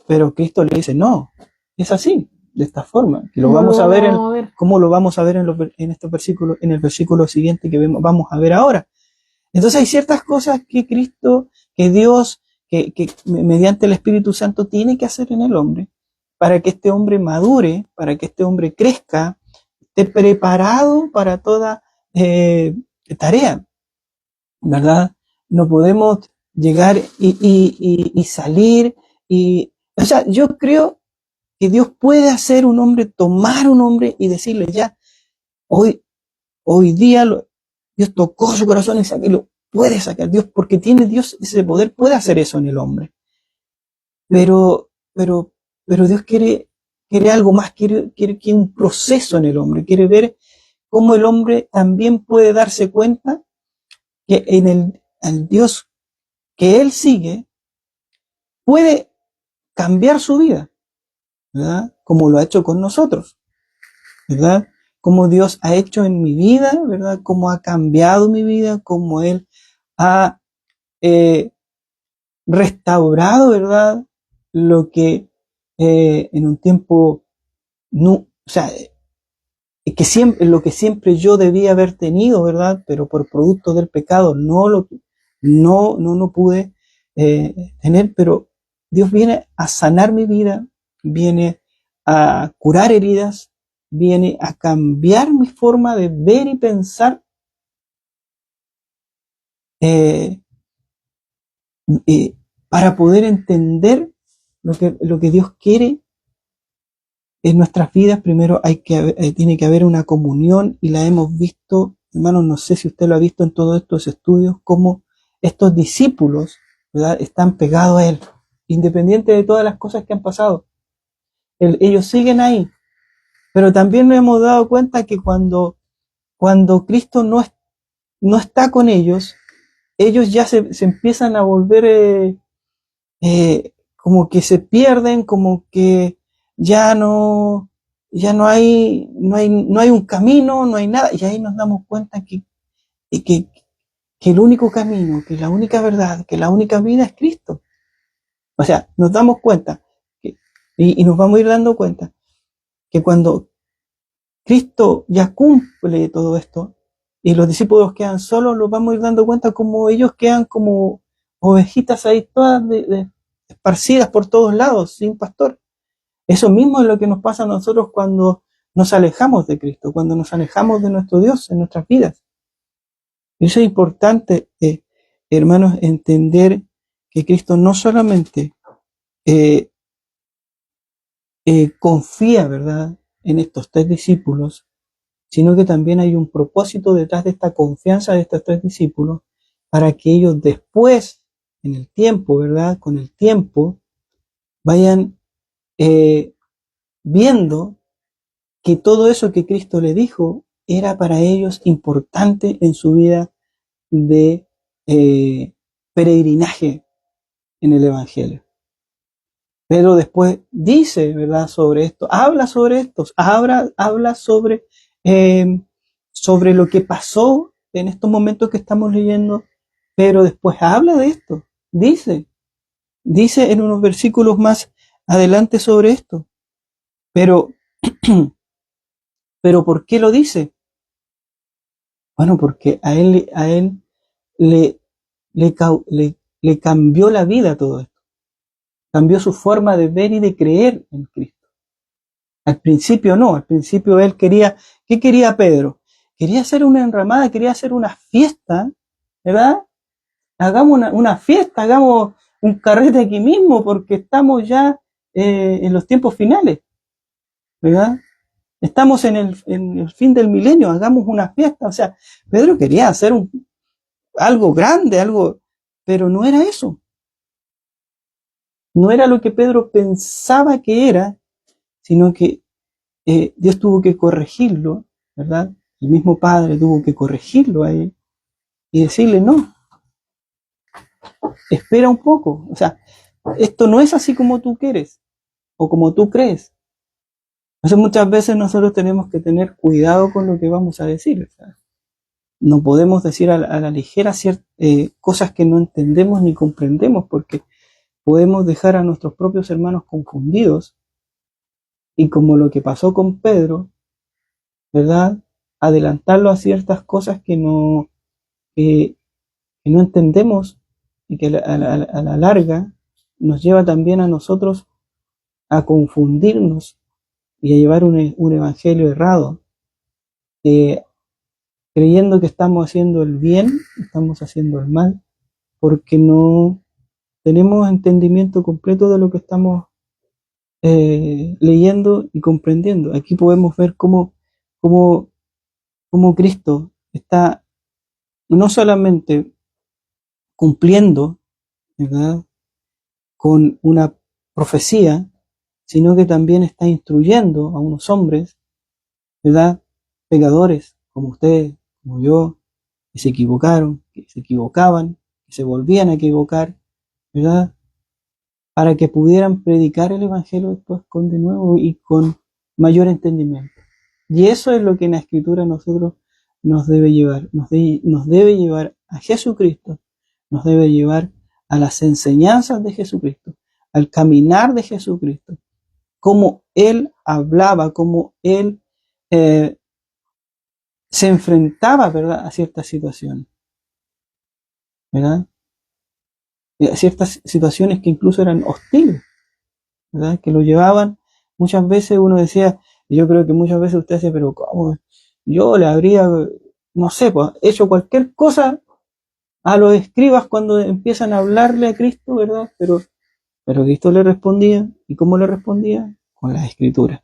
pero Cristo le dice, no, es así, de esta forma, que lo vamos a ver, ¿cómo lo vamos a ver en este versículo, en el versículo siguiente que vamos a ver ahora? Entonces hay ciertas cosas que Cristo, que Dios, que mediante el Espíritu Santo tiene que hacer en el hombre, para que este hombre madure, para que este hombre crezca, esté preparado para toda tarea, ¿verdad? No podemos llegar y salir o sea, yo creo que Dios puede hacer un hombre, tomar un hombre y decirle ya, hoy día Dios tocó su corazón y lo puede sacar Dios, porque tiene Dios ese poder, puede hacer eso en el hombre. Pero Dios quiere algo más, quiere un proceso en el hombre, quiere ver cómo el hombre también puede darse cuenta que en el Dios que él sigue puede cambiar su vida, ¿verdad? Como lo ha hecho con nosotros, ¿verdad? Como Dios ha hecho en mi vida, ¿verdad? Cómo ha cambiado mi vida, cómo Él ha restaurado, ¿verdad? Lo que en un tiempo, no, o sea, lo que siempre yo debía haber tenido, ¿verdad? Pero por producto del pecado no pude tener, pero Dios viene a sanar mi vida, viene a curar heridas, viene a cambiar mi forma de ver y pensar, para poder entender lo que Dios quiere en nuestras vidas. Primero tiene que haber una comunión, y la hemos visto, hermanos, no sé si usted lo ha visto en todos estos estudios, cómo estos discípulos, ¿verdad?, están pegados a Él, independiente de todas las cosas que han pasado. Ellos siguen ahí, pero también nos hemos dado cuenta que cuando Cristo no está con ellos ya se empiezan a volver como que se pierden, como que ya no hay un camino, no hay nada, y ahí nos damos cuenta que el único camino, que la única verdad, que la única vida es Cristo. O sea, nos damos cuenta y nos vamos a ir dando cuenta que cuando Cristo ya cumple todo esto y los discípulos quedan solos, los vamos a ir dando cuenta como ellos quedan como ovejitas ahí todas esparcidas por todos lados, sin pastor. Eso mismo es lo que nos pasa a nosotros cuando nos alejamos de Cristo, cuando nos alejamos de nuestro Dios en nuestras vidas. Y eso es importante, hermanos, entender que Cristo no solamente confía, ¿verdad?, en estos 3 discípulos, sino que también hay un propósito detrás de esta confianza de estos 3 discípulos, para que ellos después, en el tiempo, ¿verdad?, con el tiempo, vayan viendo que todo eso que Cristo le dijo era para ellos importante en su vida de peregrinaje en el Evangelio. Pero después dice, ¿verdad?, sobre esto, habla sobre esto, habla sobre lo que pasó en estos momentos que estamos leyendo, pero después habla de esto, dice en unos versículos más adelante sobre esto, pero, pero ¿por qué lo dice? Bueno, porque a él le, le cambió la vida todo esto, cambió su forma de ver y de creer en Cristo. Al principio no, al principio él quería, ¿qué quería Pedro? Quería hacer una enramada, quería hacer una fiesta, ¿verdad? Hagamos una fiesta, hagamos un carrete aquí mismo, porque estamos ya en los tiempos finales, ¿verdad? Estamos en el fin del milenio, hagamos una fiesta. O sea, Pedro quería hacer algo grande, algo, pero no era eso. No era lo que Pedro pensaba que era, sino que Dios tuvo que corregirlo, ¿verdad? El mismo Padre tuvo que corregirlo a él y decirle, no, espera un poco. O sea, esto no es así como tú quieres o como tú crees. Entonces muchas veces nosotros tenemos que tener cuidado con lo que vamos a decir. O sea, no podemos decir a la ligera cosas que no entendemos ni comprendemos, porque podemos dejar a nuestros propios hermanos confundidos y, como lo que pasó con Pedro, ¿verdad? Adelantarlo a ciertas cosas que, que no entendemos y que a la larga nos lleva también a nosotros a confundirnos y a llevar un evangelio errado, eh, creyendo que estamos haciendo el bien, estamos haciendo el mal, porque no tenemos entendimiento completo de lo que estamos leyendo y comprendiendo. Aquí podemos ver cómo, cómo Cristo está no solamente cumpliendo, ¿verdad?, con una profecía, sino que también está instruyendo a unos hombres, ¿verdad?, pecadores, como ustedes, como yo, que se equivocaron, que se equivocaban, que se volvían a equivocar, ¿verdad?, para que pudieran predicar el Evangelio después con de nuevo y con mayor entendimiento. Y eso es lo que en la Escritura a nosotros nos debe llevar, nos debe llevar a Jesucristo, nos debe llevar a las enseñanzas de Jesucristo, al caminar de Jesucristo, cómo Él hablaba, cómo Él se enfrentaba, ¿verdad?, a ciertas situaciones, ¿verdad? A ciertas situaciones que incluso eran hostiles, ¿verdad?, que lo llevaban. Muchas veces uno decía, y yo creo que muchas veces usted dice, pero ¿cómo? Yo le habría, no sé, pues, hecho cualquier cosa a los escribas cuando empiezan a hablarle a Cristo, ¿verdad? Pero Cristo le respondía, ¿y cómo le respondía? Con las escrituras.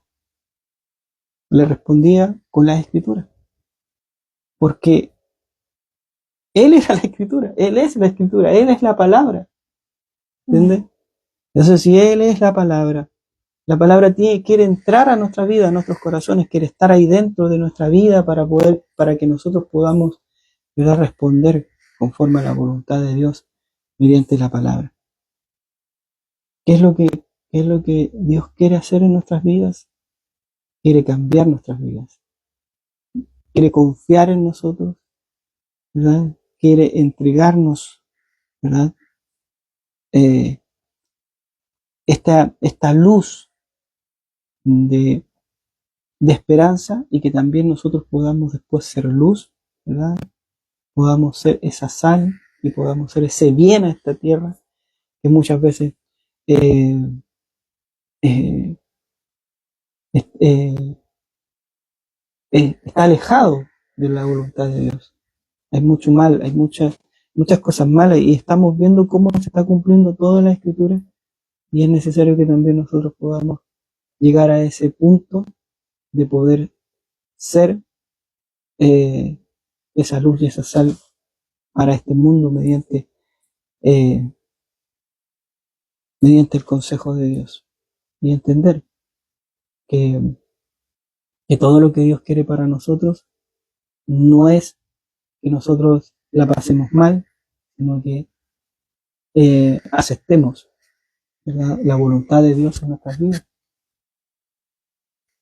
Le respondía con las escrituras. Porque Él era la escritura, Él es la escritura, Él es la palabra, ¿entiendes? Entonces, si Él es la palabra quiere entrar a nuestra vida, a nuestros corazones, quiere estar ahí dentro de nuestra vida para que nosotros podamos, ¿verdad?, responder conforme a la voluntad de Dios mediante la palabra. ¿Qué es lo que Dios quiere hacer en nuestras vidas? Quiere cambiar nuestras vidas. Quiere confiar en nosotros, ¿verdad? Quiere entregarnos, ¿verdad?, esta luz de esperanza, y que también nosotros podamos después ser luz, ¿verdad? Podamos ser esa sal y podamos ser ese bien a esta tierra que muchas veces eh, eh, eh, está alejado de la voluntad de Dios. Hay mucho mal, hay muchas cosas malas, y estamos viendo cómo se está cumpliendo toda la escritura, y es necesario que también nosotros podamos llegar a ese punto de poder ser eh, esa luz y esa sal para este mundo eh, mediante el consejo de Dios, y entender que, que todo lo que Dios quiere para nosotros no es que nosotros la pasemos mal, sino que aceptemos, ¿verdad?, la voluntad de Dios en nuestras vidas,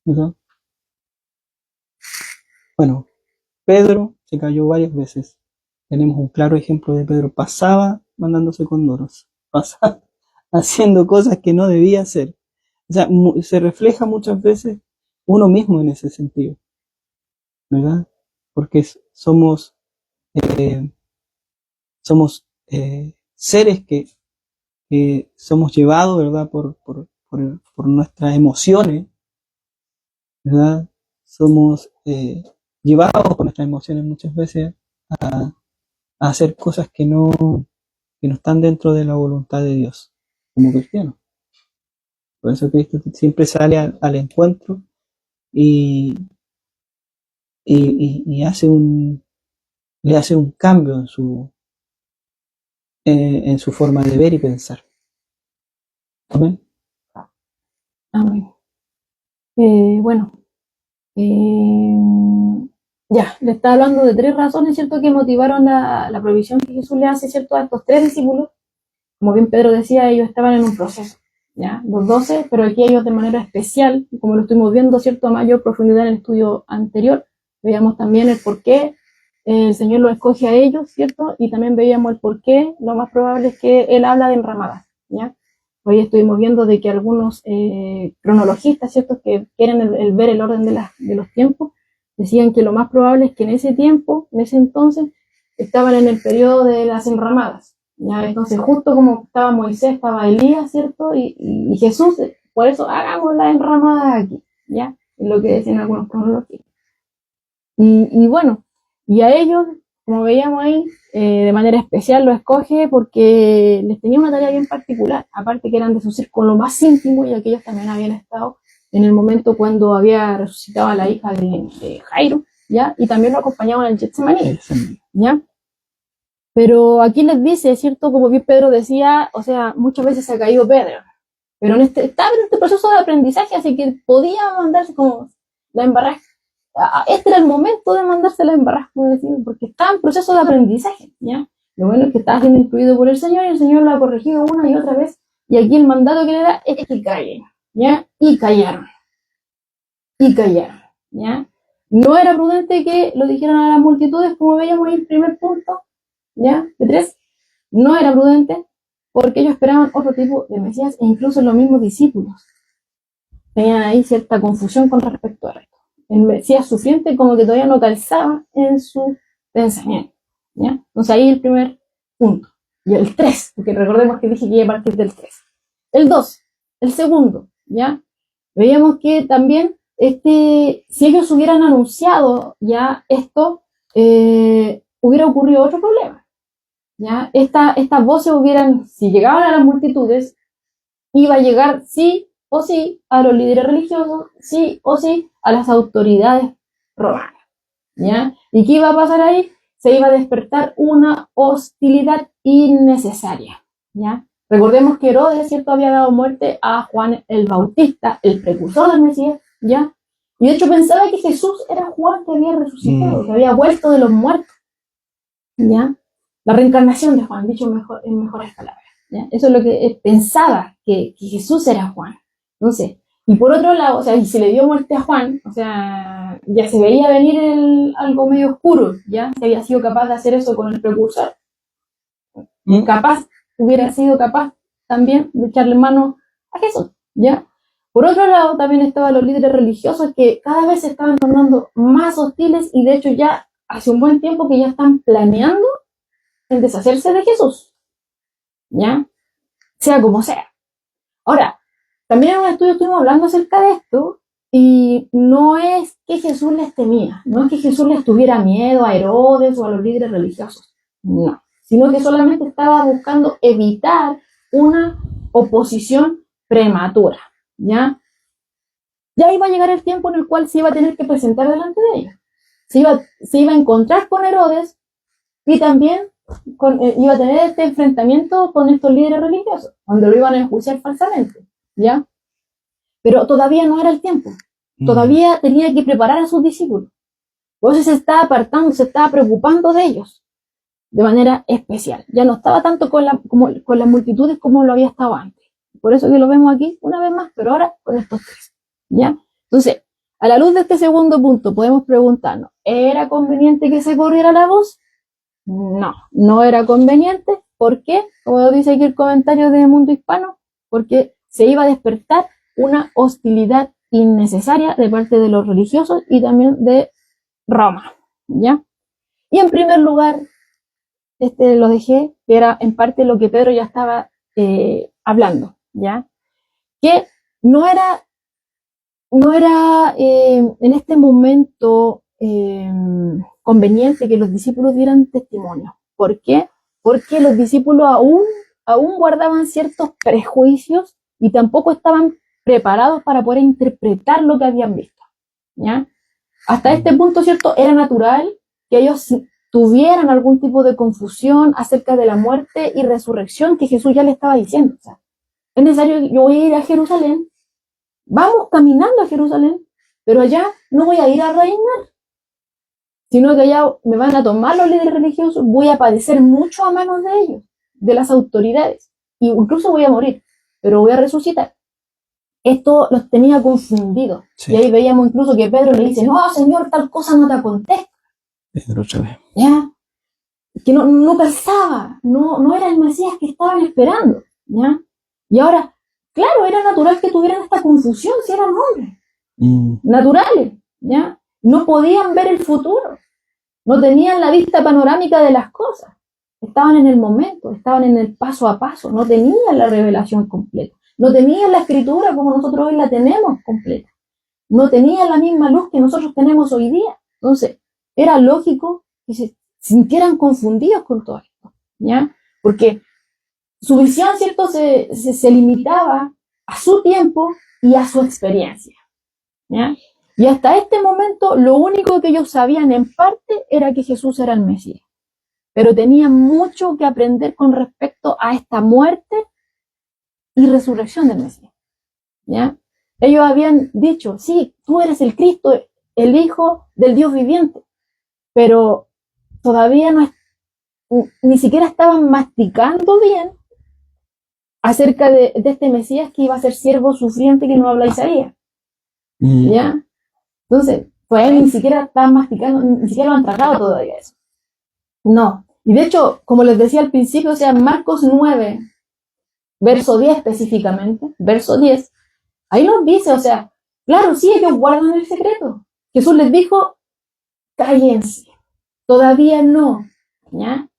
¿verdad? Bueno, Pedro se cayó varias veces. Tenemos un claro ejemplo de Pedro. Pasaba mandándose condoros, pasaba haciendo cosas que no debía hacer. O sea, se refleja muchas veces uno mismo en ese sentido, ¿verdad? Porque eh, somos seres que somos llevados, ¿verdad? Por nuestras emociones, ¿verdad? Somos llevados por nuestras emociones muchas veces a hacer cosas que no están dentro de la voluntad de Dios, como cristianos. Por eso Cristo siempre sale al encuentro y, y le hace un cambio en su forma de ver y pensar. Amén. Amén. Bueno, ya, le está hablando de 3 razones, ¿cierto?, que motivaron la provisión que Jesús le hace, ¿cierto?, a estos 3 discípulos. Como bien Pedro decía, ellos estaban en un proceso, ¿ya? Los 12, pero aquí ellos de manera especial, como lo estuvimos viendo, ¿cierto?, a mayor profundidad en el estudio anterior, veíamos también el por qué el Señor los escoge a ellos, ¿cierto? Y también veíamos el por qué, lo más probable es que Él habla de enramadas, ¿ya? Hoy estuvimos viendo de que algunos cronologistas, ¿cierto?, que quieren el ver el orden de los tiempos, decían que lo más probable es que en ese tiempo, en ese entonces, estaban en el periodo de las enramadas, ¿ya? Entonces, justo como estaba Moisés, estaba Elías, ¿cierto? Y Jesús, por eso hagamos las enramadas aquí, ¿ya? Es lo que decían algunos cronologistas. Y bueno, y a ellos, como veíamos ahí, de manera especial lo escoge porque les tenía una tarea bien particular, aparte que eran de su círculo más íntimo, y aquellos también habían estado en el momento cuando había resucitado a la hija de Jairo, ¿ya? Y también lo acompañaban en el Getsemaní, ¿ya? Pero aquí les dice, ¿cierto? Como bien Pedro decía, o sea, muchas veces se ha caído Pedro, pero estaba en este proceso de aprendizaje, así que podía mandarse como la embarrada. Este era el momento de mandarse la embarrada, como decir, porque estaba en proceso de aprendizaje, ¿ya? Lo bueno es que estaba siendo instruido por el Señor, y el Señor lo ha corregido una y otra vez, y aquí el mandato que le da es que callen, ¿ya? Y callaron, ¿ya? No era prudente que lo dijeran a las multitudes, como veíamos en el primer punto, ¿ya? De 3, no era prudente, porque ellos esperaban otro tipo de Mesías, e incluso los mismos discípulos tenían ahí cierta confusión con respecto a esto. El Mesías sufriente como que todavía no calzaba en su pensamiento, ¿ya? Entonces ahí el primer punto. Y el 3, porque recordemos que dije que iba a partir del 3. El 2, el segundo, ¿ya? Veíamos que también si ellos hubieran anunciado ya esto, hubiera ocurrido otro problema, ¿ya? Estas voces si llegaban a las multitudes, iba a llegar sí o sí a los líderes religiosos, sí o sí a las autoridades romanas, ¿ya? ¿Y qué iba a pasar ahí? Se iba a despertar una hostilidad innecesaria, ¿ya? Recordemos que Herodes, ¿cierto?, había dado muerte a Juan el Bautista, el precursor del Mesías, ¿ya? Y de hecho pensaba que Jesús era Juan que había resucitado, que había vuelto de los muertos, ¿ya? La reencarnación de Juan, dicho en mejores palabras, ¿ya? Eso es lo que pensaba, que Jesús era Juan. Entonces, y por otro lado, o sea, y se le dio muerte a Juan, o sea, ya se veía venir algo medio oscuro, ¿ya? Se había sido capaz de hacer eso con el precursor. Hubiera sido capaz también de echarle mano a Jesús, ¿ya? Por otro lado, también estaban los líderes religiosos que cada vez se estaban tornando más hostiles, y de hecho ya hace un buen tiempo que ya están planeando el deshacerse de Jesús, ¿ya? Sea como sea. Ahora, también en un estudio estuvimos hablando acerca de esto, y no es que Jesús les temía, no es que Jesús les tuviera miedo a Herodes o a los líderes religiosos, no, sino que solamente estaba buscando evitar una oposición prematura, ¿ya? Ya iba a llegar el tiempo en el cual se iba a tener que presentar delante de ellos. Se iba a encontrar con Herodes, y también iba a tener este enfrentamiento con estos líderes religiosos, donde lo iban a enjuiciar falsamente, ¿ya? Pero todavía no era el tiempo. Todavía tenía que preparar a sus discípulos. Por eso se estaba apartando, se estaba preocupando de ellos de manera especial. Ya no estaba tanto con las multitudes como lo había estado antes. Por eso que lo vemos aquí una vez más, pero ahora con estos 3, ¿ya? Entonces, A la luz de este segundo punto, podemos preguntarnos, ¿era conveniente que se corriera la voz? No, no era conveniente. ¿Por qué? Como dice aquí el comentario de Mundo Hispano, porque se iba a despertar una hostilidad innecesaria de parte de los religiosos y también de Roma, ¿ya? Y en primer lugar, lo dejé, que era en parte lo que Pedro ya estaba hablando, ¿ya? Que no era en este momento conveniente que los discípulos dieran testimonio. ¿Por qué? Porque los discípulos aún guardaban ciertos prejuicios y tampoco estaban preparados para poder interpretar lo que habían visto, ¿ya? Hasta este punto, ¿cierto? Era natural que ellos tuvieran algún tipo de confusión acerca de la muerte y resurrección que Jesús ya le estaba diciendo. O sea, es necesario, yo voy a ir a Jerusalén, vamos caminando a Jerusalén, pero allá no voy a ir a reinar, sino que allá me van a tomar los líderes religiosos, voy a padecer mucho a manos de ellos, de las autoridades, y incluso voy a morir, pero voy a resucitar. Esto los tenía confundidos. Sí. Y ahí veíamos incluso que Pedro le dice, no, Señor, tal cosa no te acontece. Pedro otra vez. ¿Ya? Que no pensaba, no era el Mesías que estaban esperando, ¿ya? Y ahora, claro, era natural que tuvieran esta confusión si eran hombres, naturales, ¿ya? No podían ver el futuro, no tenían la vista panorámica de las cosas, estaban en el momento, estaban en el paso a paso, no tenían la revelación completa, no tenían la escritura como nosotros hoy la tenemos completa, no tenían la misma luz que nosotros tenemos hoy día. Entonces, era lógico que se sintieran confundidos con todo esto, ¿ya? Porque su visión, ¿cierto?, se limitaba a su tiempo y a su experiencia, ¿ya? Y hasta este momento, lo único que ellos sabían en parte era que Jesús era el Mesías. Pero tenían mucho que aprender con respecto a esta muerte y resurrección del Mesías, ¿ya? Ellos habían dicho, sí, tú eres el Cristo, el Hijo del Dios viviente, pero todavía ni siquiera estaban masticando bien acerca de este Mesías que iba a ser siervo sufriente que no habla Isaías, ¿ya? Entonces, pues ni siquiera estaban masticando, ni siquiera lo han tragado todavía eso. No. Y de hecho, como les decía al principio, o sea, Marcos 9, verso 10 específicamente, verso 10, ahí nos dice, o sea, claro, sí, ellos guardan el secreto. Jesús les dijo, cállense, todavía no, ¿ya?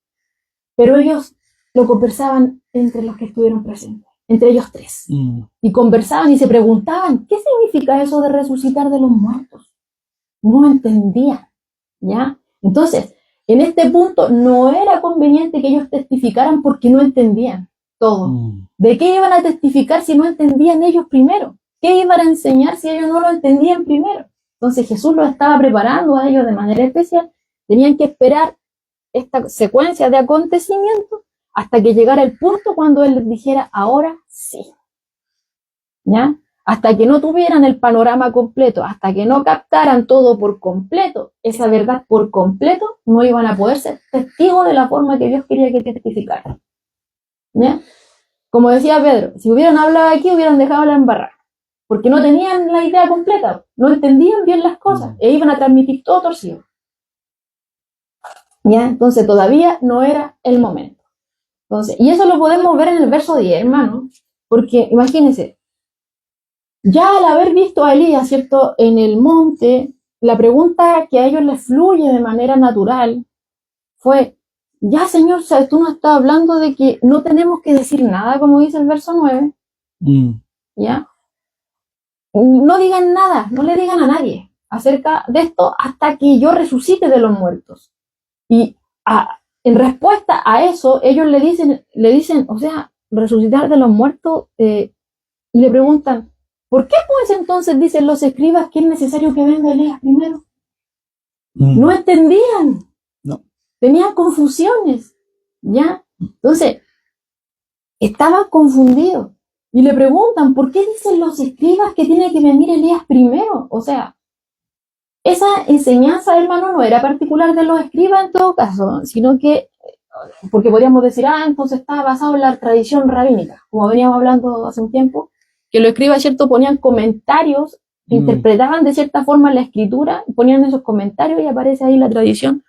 Pero ellos lo conversaban entre los que estuvieron presentes, entre ellos tres. Y conversaban y se preguntaban, ¿qué significa eso de resucitar de los muertos? No entendían, ¿ya? Entonces, en este punto no era conveniente que ellos testificaran porque no entendían todo. ¿De qué iban a testificar si no entendían ellos primero? ¿Qué iban a enseñar si ellos no lo entendían primero? Entonces Jesús los estaba preparando a ellos de manera especial. Tenían que esperar esta secuencia de acontecimientos hasta que llegara el punto cuando Él les dijera, ahora sí, ¿ya? Hasta que no tuvieran el panorama completo, hasta que no captaran todo por completo, esa verdad por completo, no iban a poder ser testigos de la forma que Dios quería que testificaran, ¿ya? Como decía Pedro, si hubieran hablado aquí, hubieran dejado la embarrada, porque no tenían la idea completa, no entendían bien las cosas, e iban a transmitir todo torcido, ¿ya? Entonces todavía no era el momento. Entonces, y eso lo podemos ver en el verso 10, hermano, porque imagínense, ya al haber visto a Elías, ¿cierto?, en el monte, la pregunta que a ellos les fluye de manera natural fue, ya Señor, ¿sabes? Tú nos estás hablando de que no tenemos que decir nada, como dice el verso 9, ¿ya? No digan nada, no le digan a nadie acerca de esto hasta que yo resucite de los muertos. Y en respuesta a eso, ellos le dicen, o sea, resucitar de los muertos, y le preguntan, ¿por qué pues entonces dicen los escribas que es necesario que venga Elías primero? No entendían. No. Tenían confusiones, ¿ya? Entonces, estaban confundidos. Y le preguntan, ¿por qué dicen los escribas que tiene que venir Elías primero? O sea, esa enseñanza, hermano, no era particular de los escribas en todo caso, sino que, porque podríamos decir, entonces está basado en la tradición rabínica, como veníamos hablando hace un tiempo, que los escribas, ¿cierto?, ponían comentarios interpretaban de cierta forma la escritura, ponían esos comentarios y aparece ahí la tradición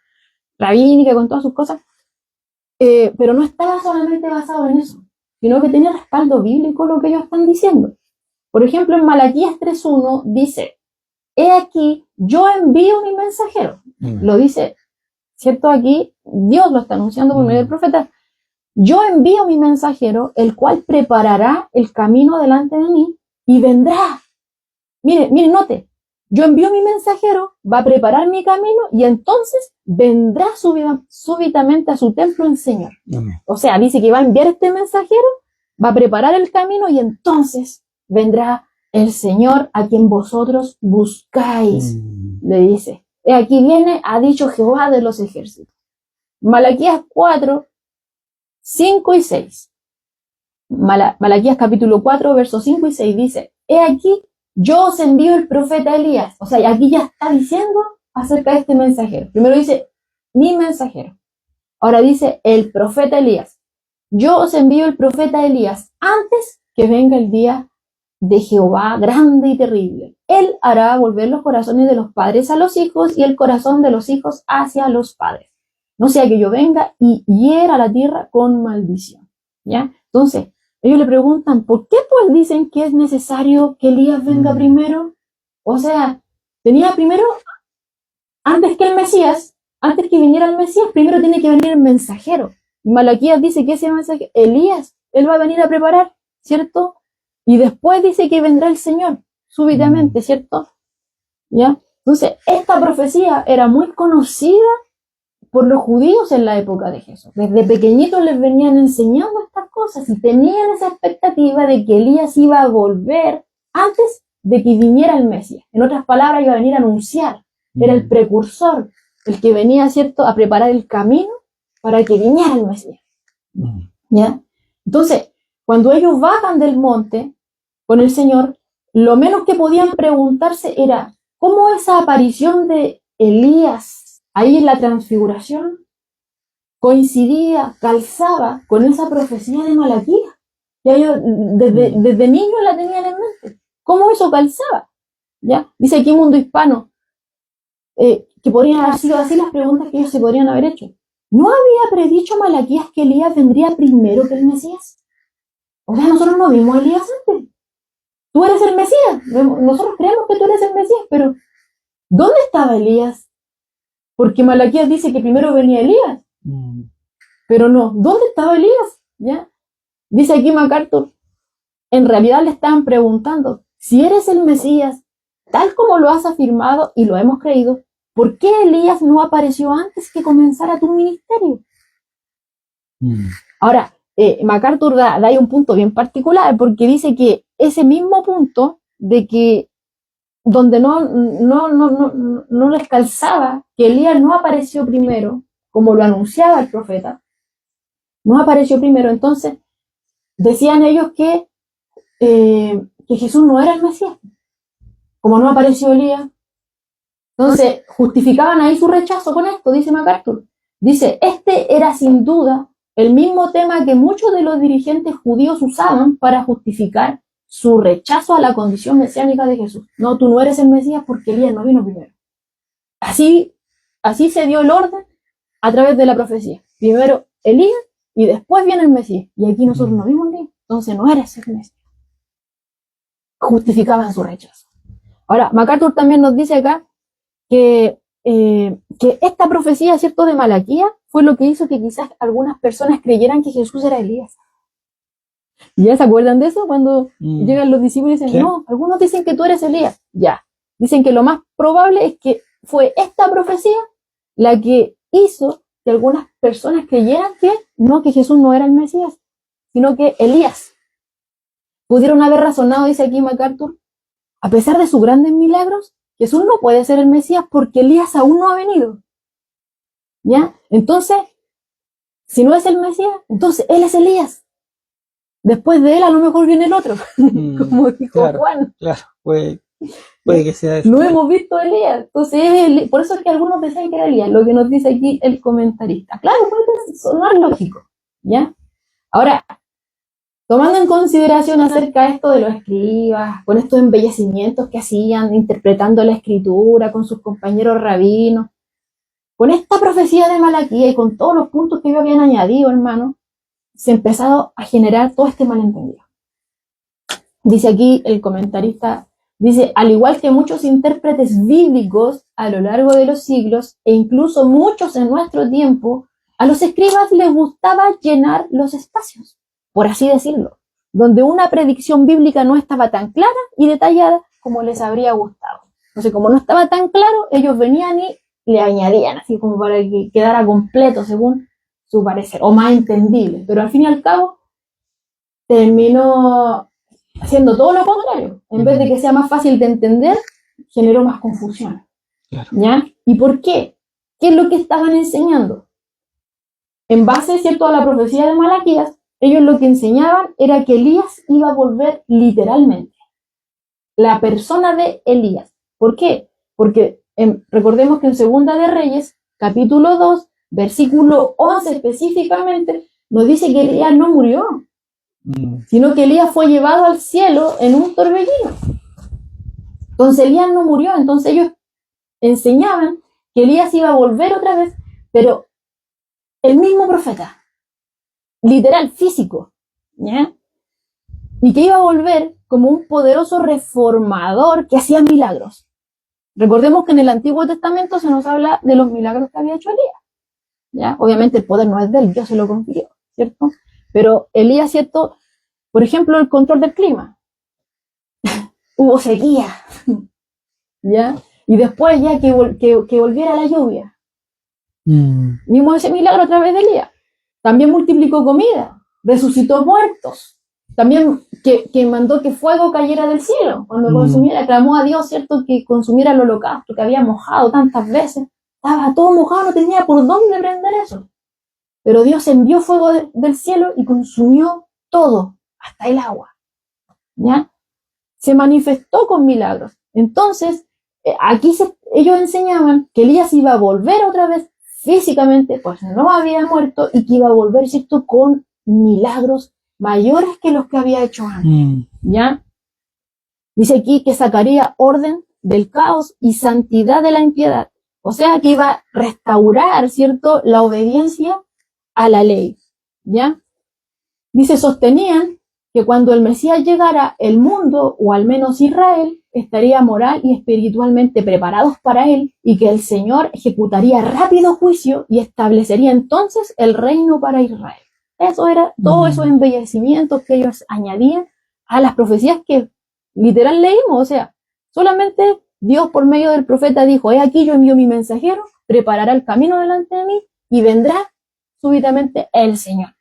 rabínica con todas sus cosas, pero no estaba solamente basado en eso, sino que tenía respaldo bíblico lo que ellos están diciendo. Por ejemplo, en Malaquías 3.1 dice, he aquí, yo envío mi mensajero. Lo dice, ¿cierto? Aquí Dios lo está anunciando por medio del profeta. Yo envío mi mensajero, el cual preparará el camino delante de mí y vendrá. Mire, note, yo envío mi mensajero, va a preparar mi camino y entonces vendrá súbitamente a su templo el Señor. O sea, dice que va a enviar este mensajero, va a preparar el camino y entonces vendrá el Señor a quien vosotros buscáis, le dice. Aquí viene, ha dicho Jehová de los ejércitos. Malaquías 4, 5 y 6. Malaquías capítulo 4, versos 5 y 6 dice, he aquí, yo os envío el profeta Elías. O sea, aquí ya está diciendo acerca de este mensajero. Primero dice, mi mensajero. Ahora dice, el profeta Elías. Yo os envío el profeta Elías antes que venga el día de Jehová grande y terrible. Él hará volver los corazones de los padres a los hijos y el corazón de los hijos hacia los padres. No sea que yo venga y hiera la tierra con maldición. ¿Ya? Entonces, ellos le preguntan, ¿por qué pues dicen que es necesario que Elías venga primero? O sea, tenía primero, antes que el Mesías, antes que viniera el Mesías, primero tiene que venir el mensajero. Malaquías dice que ese mensajero, Elías, él va a venir a preparar, ¿cierto? Y después dice que vendrá el Señor, súbitamente, ¿cierto? ¿Ya? Entonces, esta profecía era muy conocida por los judíos en la época de Jesús. Desde pequeñitos les venían enseñando estas cosas y tenían esa expectativa de que Elías iba a volver antes de que viniera el Mesías. En otras palabras, iba a venir a anunciar. Era el precursor, el que venía, ¿cierto?, a preparar el camino para que viniera el Mesías. ¿Ya? Entonces, cuando ellos bajan del monte con el Señor, lo menos que podían preguntarse era, ¿cómo esa aparición de Elías ahí en la transfiguración coincidía, calzaba con esa profecía de Malaquías? Ya ellos desde niños la tenían en mente. ¿Cómo eso calzaba? ¿Ya? Dice aquí Mundo Hispano que podrían haber sido así las preguntas que ellos se podrían haber hecho. ¿No había predicho Malaquías que Elías vendría primero que el Mesías? O sea, nosotros no vimos a Elías antes. Tú eres el Mesías. Nosotros creemos que tú eres el Mesías, pero ¿dónde estaba Elías? Porque Malaquías dice que primero venía Elías. Pero no, ¿dónde estaba Elías? ¿Ya? Dice aquí MacArthur, en realidad le estaban preguntando, si eres el Mesías, tal como lo has afirmado y lo hemos creído, ¿por qué Elías no apareció antes que comenzara tu ministerio? Ahora, MacArthur da ahí un punto bien particular, porque dice que ese mismo punto de que donde no les calzaba que Elías no apareció primero, como lo anunciaba el profeta, no apareció primero, entonces decían ellos que Jesús no era el Mesías, como no apareció Elías. Entonces justificaban ahí su rechazo con esto, dice MacArthur. Dice, este era sin duda el mismo tema que muchos de los dirigentes judíos usaban para justificar su rechazo a la condición mesiánica de Jesús. No, tú no eres el Mesías porque Elías no vino primero. Así se dio el orden a través de la profecía. Primero Elías y después viene el Mesías. Y aquí nosotros no vimos Elías, entonces no eres el Mesías. Justificaban su rechazo. Ahora, MacArthur también nos dice acá que esta profecía, ¿cierto?, de Malaquías fue lo que hizo que quizás algunas personas creyeran que Jesús era Elías. ¿Ya se acuerdan de eso? Cuando llegan los discípulos y dicen, ¿sí? No, algunos dicen que tú eres Elías. Ya. Dicen que lo más probable es que fue esta profecía la que hizo que algunas personas creyeran que Jesús no era el Mesías, sino que Elías. Pudieron haber razonado, dice aquí MacArthur, a pesar de sus grandes milagros, Jesús no puede ser el Mesías porque Elías aún no ha venido. ¿Ya? Entonces, si no es el Mesías, entonces él es Elías. Después de él a lo mejor viene el otro, como dijo Juan. Claro, puede que sea eso. No hemos visto a Elías, entonces por eso es que algunos decían que era Elías, lo que nos dice aquí el comentarista. Claro, puede sonar lógico, ¿ya? Ahora, Tomando en consideración acerca de esto de los escribas, con estos embellecimientos que hacían, interpretando la escritura con sus compañeros rabinos, con esta profecía de Malaquías y con todos los puntos que ellos habían añadido, hermano, se ha empezado a generar todo este malentendido. Dice aquí el comentarista, dice, al igual que muchos intérpretes bíblicos a lo largo de los siglos, e incluso muchos en nuestro tiempo, a los escribas les gustaba llenar los espacios, por así decirlo, donde una predicción bíblica no estaba tan clara y detallada como les habría gustado. Entonces, como no estaba tan claro, ellos venían y le añadían, así como para que quedara completo según su parecer, o más entendible. Pero al fin y al cabo, terminó haciendo todo lo contrario. En vez de que sea más fácil de entender, generó más confusión. Claro. ¿Ya? ¿Y por qué? ¿Qué es lo que estaban enseñando? En base, ¿cierto?, a la profecía de Malaquías, ellos lo que enseñaban era que Elías iba a volver literalmente. La persona de Elías. ¿Por qué? Porque recordemos que en Segunda de Reyes, capítulo 2, versículo 11 específicamente, nos dice que Elías no murió, sino que Elías fue llevado al cielo en un torbellino. Entonces Elías no murió, entonces ellos enseñaban que Elías iba a volver otra vez, pero el mismo profeta, literal, físico, ¿ya? Y que iba a volver como un poderoso reformador que hacía milagros. Recordemos que en el Antiguo Testamento se nos habla de los milagros que había hecho Elías, ¿ya? Obviamente el poder no es de él, Dios se lo confirió, ¿cierto? Pero Elías, ¿cierto? Por ejemplo, el control del clima. Hubo sequía, ¿ya? Y después ya que volviera la lluvia. Vimos ese milagro a través de Elías. También multiplicó comida, resucitó muertos. También que mandó que fuego cayera del cielo cuando consumiera, clamó a Dios, ¿cierto?, que consumiera el holocausto que había mojado tantas veces. Estaba todo mojado, no tenía por dónde prender eso. Pero Dios envió fuego del cielo y consumió todo, hasta el agua. ¿Ya? Se manifestó con milagros. Entonces, aquí ellos enseñaban que Elías iba a volver otra vez físicamente, pues no había muerto, y que iba a volver, ¿cierto?, con milagros mayores que los que había hecho antes. ¿Ya? Dice aquí que sacaría orden del caos y santidad de la impiedad. O sea, que iba a restaurar, ¿cierto?, la obediencia a la ley. ¿Ya? Dice, sostenían que cuando el Mesías llegara, el mundo, o al menos Israel, estaría moral y espiritualmente preparados para él, y que el Señor ejecutaría rápido juicio y establecería entonces el reino para Israel. Eso era todos esos embellecimientos que ellos añadían a las profecías que literal leímos. O sea, solamente Dios por medio del profeta dijo, he aquí yo envío mi mensajero, preparará el camino delante de mí y vendrá súbitamente el Señor.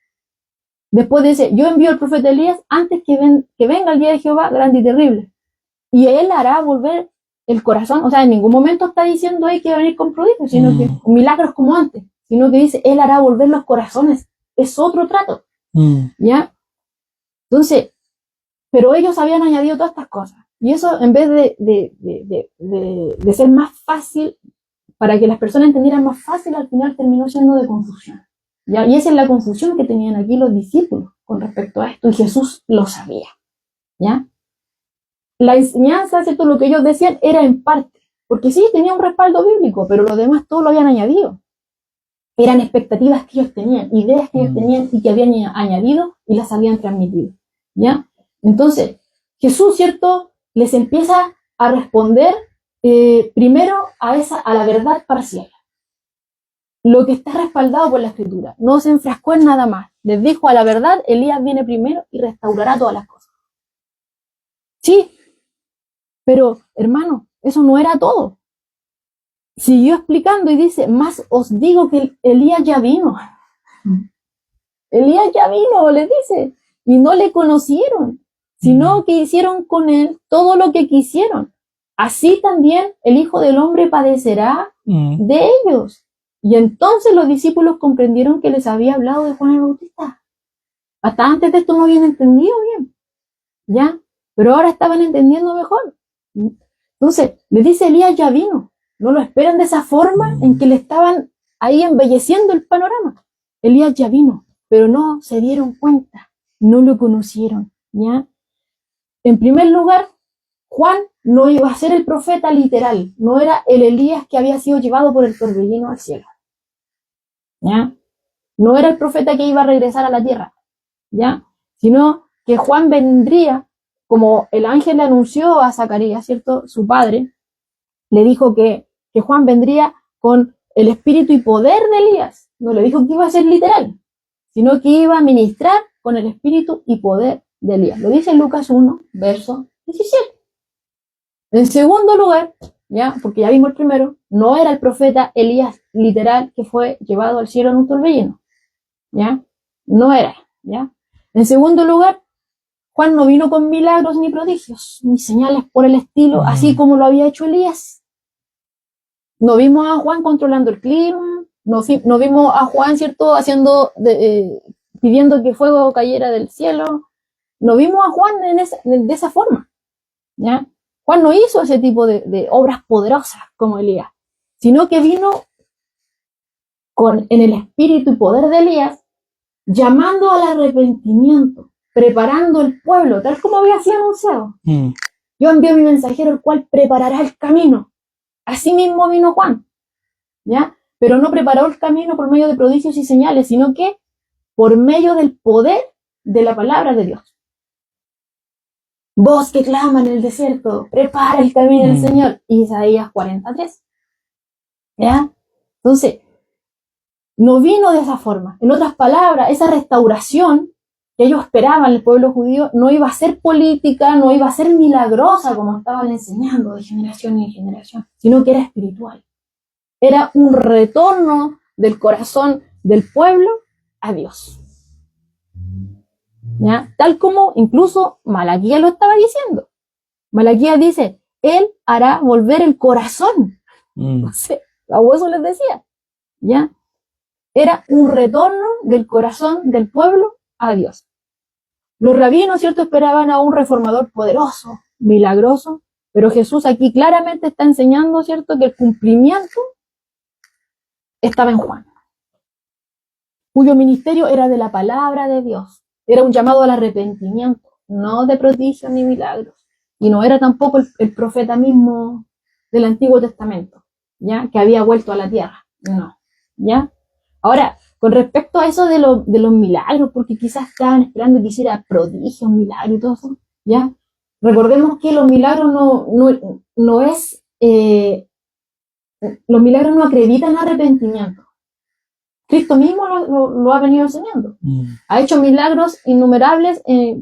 Después dice, yo envío al profeta Elías antes que venga el día de Jehová grande y terrible. Y él hará volver el corazón. O sea, en ningún momento está diciendo ahí que va a venir con prodigios, sino que milagros como antes, sino que dice, él hará volver los corazones. Es otro trato. ¿Ya? Entonces, pero ellos habían añadido todas estas cosas. Y eso, en vez de ser más fácil, para que las personas entendieran más fácil, al final terminó siendo de confusión. ¿Ya? Y esa es la confusión que tenían aquí los discípulos con respecto a esto, y Jesús lo sabía. ¿Ya? La enseñanza, ¿cierto?, lo que ellos decían era en parte, porque sí, tenía un respaldo bíblico, pero los demás todo lo habían añadido. Eran expectativas que ellos tenían, ideas que ellos tenían y que habían añadido y las habían transmitido. ¿Ya? Entonces, Jesús, ¿cierto?, les empieza a responder primero a la verdad parcial. Lo que está respaldado por la Escritura. No se enfrascó en nada más. Les dijo, a la verdad, Elías viene primero y restaurará todas las cosas. Sí, pero, hermano, eso no era todo. Siguió explicando y dice, más os digo que Elías ya vino. Elías ya vino, les dice, y no le conocieron, sino que hicieron con él todo lo que quisieron. Así también el Hijo del Hombre padecerá de ellos. Y entonces los discípulos comprendieron que les había hablado de Juan el Bautista. Hasta antes de esto no habían entendido bien, ¿ya? Pero ahora estaban entendiendo mejor. Entonces, les dice, Elías ya vino. No lo esperan de esa forma en que le estaban ahí embelleciendo el panorama. Elías ya vino, pero no se dieron cuenta no lo conocieron, ¿ya? En primer lugar, Juan no iba a ser el profeta literal, no era el Elías que había sido llevado por el torbellino al cielo, ¿ya? No era el profeta que iba a regresar a la tierra, ¿ya? Sino que Juan vendría, como el ángel le anunció a Zacarías, ¿cierto? Su padre, le dijo que Juan vendría con el espíritu y poder de Elías. No le dijo que iba a ser literal, sino que iba a ministrar con el espíritu y poder de Elías. Lo dice Lucas 1, verso 17. En segundo lugar, ¿ya? Porque ya vimos el primero, no era el profeta Elías literal que fue llevado al cielo en un torbellino, ¿ya? No era, ¿ya? En segundo lugar, Juan no vino con milagros ni prodigios, ni señales por el estilo, así como lo había hecho Elías. No vimos a Juan controlando el clima, no vimos a Juan, ¿cierto?, pidiendo que fuego cayera del cielo. No vimos a Juan de esa forma, ¿ya? Juan no hizo ese tipo de obras poderosas como Elías, sino que vino en el espíritu y poder de Elías, llamando al arrepentimiento, preparando el pueblo, tal como había sido anunciado. Yo envío a mi mensajero, el cual preparará el camino. Así mismo vino Juan, ¿ya? Pero no preparó el camino por medio de prodigios y señales, sino que por medio del poder de la palabra de Dios. Voz que clama en el desierto, prepara el camino del Señor. Isaías 43. ¿Ya? Entonces, no vino de esa forma. En otras palabras, esa restauración que ellos esperaban, el pueblo judío, no iba a ser política, no iba a ser milagrosa como estaban enseñando de generación en generación, sino que era espiritual. Era un retorno del corazón del pueblo a Dios, ¿ya? Tal como incluso Malaquías lo estaba diciendo. Malaquías dice, Él hará volver el corazón. No sé, a eso les decía, ¿ya? Era un retorno del corazón del pueblo a Dios. Los rabinos, ¿cierto?, esperaban a un reformador poderoso, milagroso, pero Jesús aquí claramente está enseñando, ¿cierto?, que el cumplimiento estaba en Juan, cuyo ministerio era de la palabra de Dios. Era un llamado al arrepentimiento, no de prodigios ni milagros. Y no era tampoco el profeta mismo del Antiguo Testamento, ¿ya?, que había vuelto a la tierra. No, ¿ya? Ahora, con respecto a eso de los milagros, porque quizás estaban esperando que hiciera prodigios, milagros y todo eso, ¿ya? Recordemos que los milagros los milagros no acreditan arrepentimiento. Cristo mismo lo ha venido enseñando. Ha hecho milagros innumerables en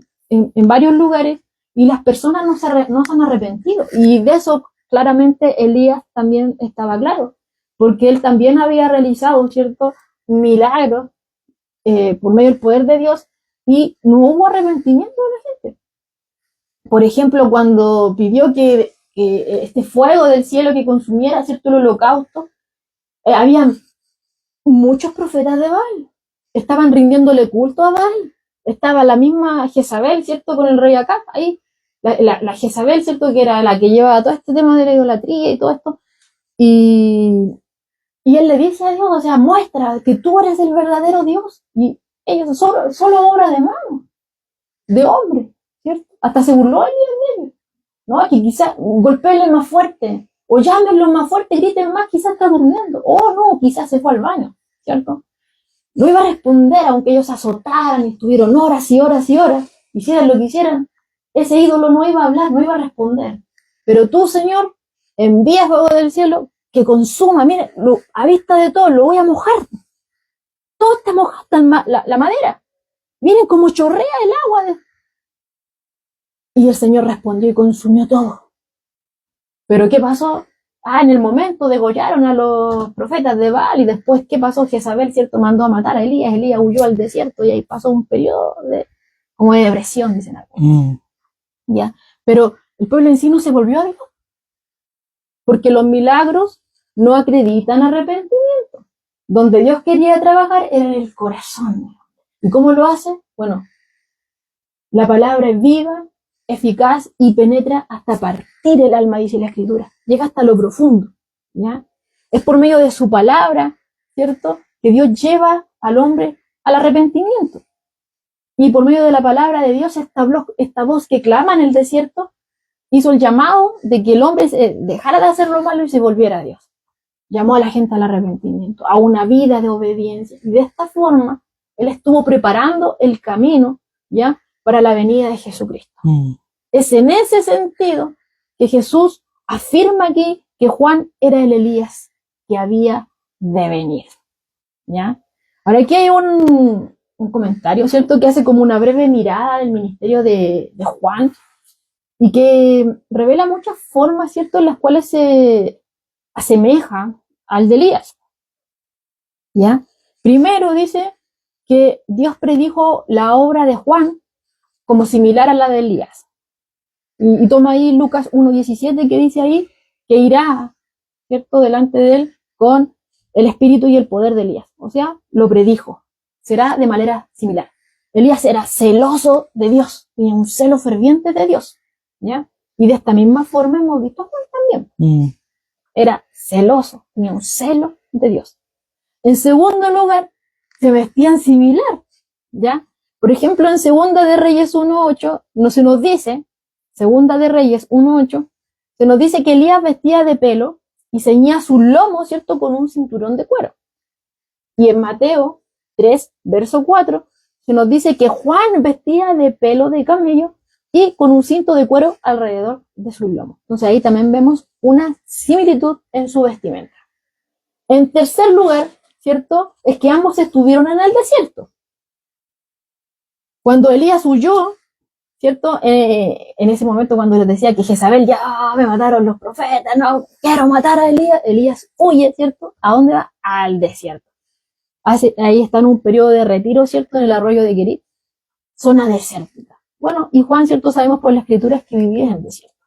varios lugares y las personas no se han arrepentido. Y de eso claramente Elías también estaba claro, porque él también había realizado ciertos milagros por medio del poder de Dios y no hubo arrepentimiento de la gente. Por ejemplo, cuando pidió que este fuego del cielo que consumiera, ¿cierto?, el holocausto, habían muchos profetas de Baal, estaban rindiéndole culto a Baal. Estaba la misma Jezabel, ¿cierto?, con el rey Acab, ahí, la Jezabel, ¿cierto?, que era la que llevaba todo este tema de la idolatría y todo esto, y él le dice a Dios, o sea, muestra que tú eres el verdadero Dios, y ellos solo obra de mano, de hombre, ¿cierto? Hasta se burló de ellos, ¿no? Que quizás golpeenle más fuerte, o llámenlo más fuerte, griten más, quizás está durmiendo, o no, quizás se fue al baño, ¿cierto? No iba a responder, aunque ellos azotaran y estuvieron horas y horas y horas, hicieran lo que hicieran, ese ídolo no iba a hablar, no iba a responder. Pero tú, Señor, envías fuego del cielo que consuma, mire, a vista de todo, lo voy a mojar. Todo está mojado, hasta la madera. Miren cómo chorrea el agua. Y el Señor respondió y consumió todo. ¿Pero qué pasó? En el momento degollaron a los profetas de Baal y después, ¿qué pasó? Jezabel, ¿cierto?, mandó a matar a Elías. Elías huyó al desierto y ahí pasó un periodo como de depresión, dicen algunos. ¿Ya? Pero el pueblo en sí no se volvió a Dios, porque los milagros no acreditan arrepentimiento. Donde Dios quería trabajar era en el corazón. ¿Y cómo lo hace? Bueno, la palabra es viva, eficaz y penetra hasta partir el alma, dice la Escritura. Llega hasta lo profundo, ¿ya? Es por medio de su palabra, ¿cierto?, que Dios lleva al hombre al arrepentimiento. y por medio de la palabra de Dios, esta voz que clama en el desierto, hizo el llamado de que el hombre dejara de hacer lo malo y se volviera a Dios. Llamó a la gente al arrepentimiento, a una vida de obediencia. Y de esta forma, Él estuvo preparando el camino, ¿ya?, para la venida de Jesucristo. Es en ese sentido que Jesús afirma aquí que Juan era el Elías que había de venir, ¿ya? Ahora aquí hay un comentario, ¿cierto?, que hace como una breve mirada del ministerio de Juan y que revela muchas formas, ¿cierto?, en las cuales se asemeja al de Elías, ¿ya? Primero dice que Dios predijo la obra de Juan como similar a la de Elías. Y toma ahí Lucas 1:17, que dice ahí que irá, ¿cierto?, delante de él con el espíritu y el poder de Elías. O sea, lo predijo. Será de manera similar. Elías era celoso de Dios, tenía un celo ferviente de Dios, ¿ya? Y de esta misma forma hemos visto a Juan también. Era celoso, tenía un celo de Dios. En segundo lugar, se vestían similar, ¿ya? Por ejemplo, en Segunda de Reyes 1:8, no se nos dice, Segunda de Reyes 1:8, se nos dice que Elías vestía de pelo y ceñía su lomo, ¿cierto?, con un cinturón de cuero. Y en Mateo 3, verso 4, se nos dice que Juan vestía de pelo de camello y con un cinto de cuero alrededor de su lomo. Entonces ahí también vemos una similitud en su vestimenta. En tercer lugar, ¿cierto?, es que ambos estuvieron en el desierto. Cuando Elías huyó, ¿cierto?, en ese momento cuando les decía que Jezabel ya me mataron los profetas, no quiero matar a Elías, Elías huye, ¿cierto? ¿A dónde va? Al desierto. Ahí está en un periodo de retiro, ¿cierto?, en el arroyo de Querit, zona desértica. Bueno, y Juan, ¿cierto?, sabemos por las escrituras que vivía en el desierto.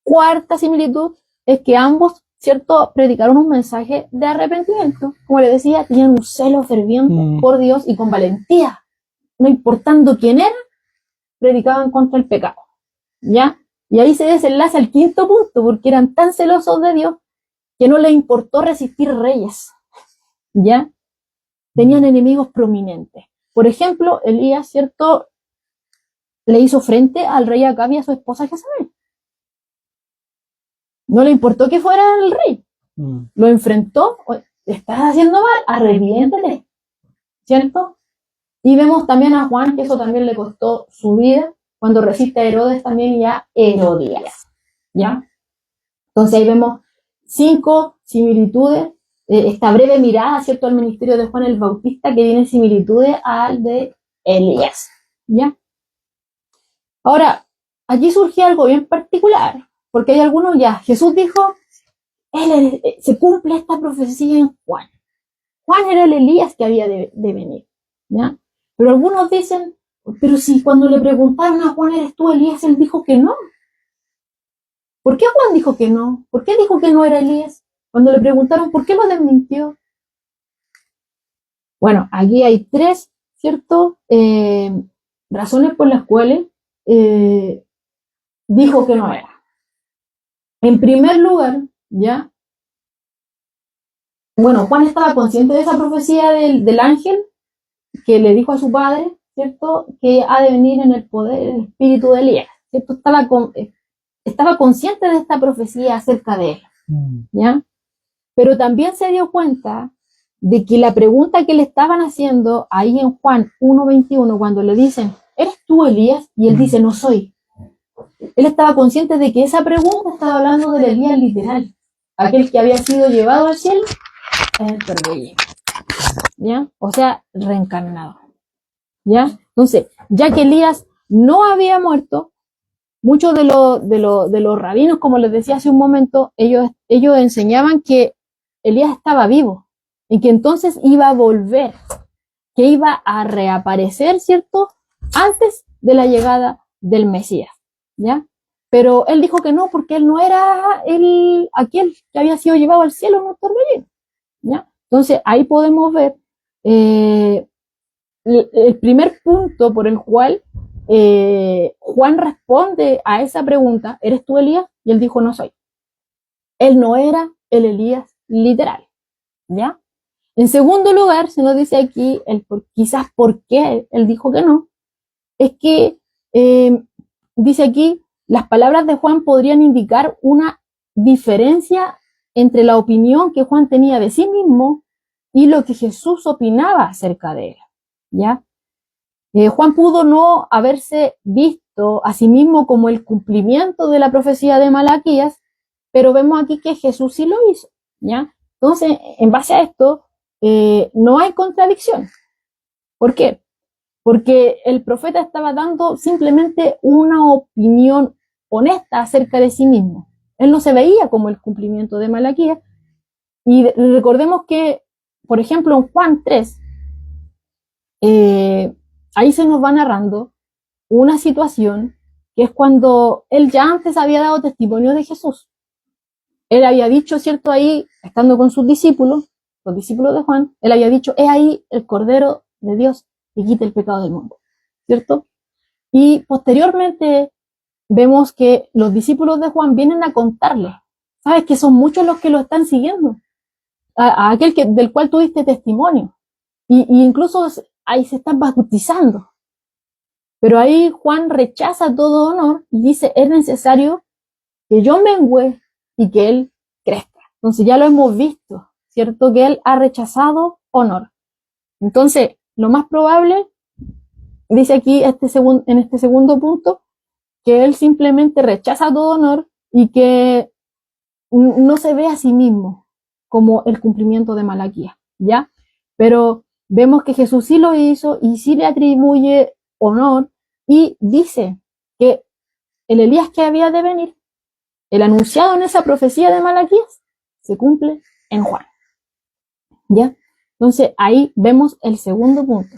Cuarta similitud es que ambos, ¿cierto?, predicaron un mensaje de arrepentimiento. Como les decía, tenían un celo ferviente por Dios y con valentía, no importando quién era, predicaban contra el pecado, ¿ya? Y ahí se desenlaza el quinto punto, porque eran tan celosos de Dios que no les importó resistir reyes, ¿ya? Tenían enemigos prominentes. Por ejemplo, Elías, ¿cierto?, le hizo frente al rey Acab y a su esposa Jezabel. No le importó que fuera el rey. Lo enfrentó. Estás haciendo mal, arrepiéntete, ¿cierto? Y vemos también a Juan, que eso también le costó su vida, cuando resiste a Herodes también y a Herodías, ¿ya? Entonces ahí vemos 5 similitudes, esta breve mirada, ¿cierto?, al ministerio de Juan el Bautista, que tiene similitudes al de Elías, ¿ya? Ahora, aquí surge algo bien particular, porque hay algunos ya, Jesús dijo, se cumple esta profecía en Juan. Juan era el Elías que había de venir, ¿ya? Pero algunos dicen, pero si cuando le preguntaron a Juan, ¿eres tú Elías?, él dijo que no. ¿Por qué Juan dijo que no? ¿Por qué dijo que no era Elías? Cuando le preguntaron, ¿por qué lo desmintió? Bueno, aquí hay 3, ¿cierto?, razones por las cuales dijo que no era. En primer lugar, ¿ya? Bueno, Juan estaba consciente de esa profecía del ángel que le dijo a su padre, ¿cierto?, que ha de venir en el poder, el espíritu de Elías, ¿cierto? Estaba consciente de esta profecía acerca de él, ¿ya? Pero también se dio cuenta de que la pregunta que le estaban haciendo ahí en Juan 1:21, cuando le dicen, ¿eres tú Elías? Y él dice, no soy. Él estaba consciente de que esa pregunta estaba hablando del Elías literal, aquel que había sido llevado al cielo en el torbellino, ¿ya? O sea, reencarnado, ¿ya? Entonces, ya que Elías no había muerto, muchos de los rabinos, como les decía hace un momento, ellos enseñaban que Elías estaba vivo y que entonces iba a volver, que iba a reaparecer, ¿cierto?, antes de la llegada del Mesías, ¿ya? Pero él dijo que no, porque él no era aquel que había sido llevado al cielo en un torbellino, ¿ya? Entonces ahí podemos ver el primer punto por el cual Juan responde a esa pregunta, ¿eres tú Elías? Y él dijo, no soy. Él no era el Elías literal, ¿ya? En segundo lugar, se nos dice aquí, quizás por qué él dijo que no, es que dice aquí, las palabras de Juan podrían indicar una diferencia entre la opinión que Juan tenía de sí mismo y lo que Jesús opinaba acerca de él, ¿ya? Juan pudo no haberse visto a sí mismo como el cumplimiento de la profecía de Malaquías, pero vemos aquí que Jesús sí lo hizo, ¿ya? Entonces, en base a esto, no hay contradicción. ¿Por qué? Porque el profeta estaba dando simplemente una opinión honesta acerca de sí mismo. Él no se veía como el cumplimiento de Malaquías. Y recordemos que, por ejemplo, en Juan 3, ahí se nos va narrando una situación que es cuando él ya antes había dado testimonio de Jesús. Él había dicho, ¿cierto? Ahí, estando con sus discípulos, los discípulos de Juan, él había dicho, he ahí el Cordero de Dios que quita el pecado del mundo, ¿cierto? Y posteriormente vemos que los discípulos de Juan vienen a contarle, ¿sabes? Que son muchos los que lo están siguiendo, a aquel del cual tuviste testimonio, y incluso ahí se están bautizando. Pero ahí Juan rechaza todo honor y dice, es necesario que yo mengüe y que él crezca. Entonces ya lo hemos visto, ¿cierto? Que él ha rechazado honor. Entonces, lo más probable, dice aquí en este segundo punto, que él simplemente rechaza todo honor y que no se ve a sí mismo como el cumplimiento de Malaquías, ¿ya? Pero vemos que Jesús sí lo hizo y sí le atribuye honor y dice que el Elías que había de venir, el anunciado en esa profecía de Malaquías, se cumple en Juan, ¿ya? Entonces ahí vemos el segundo punto,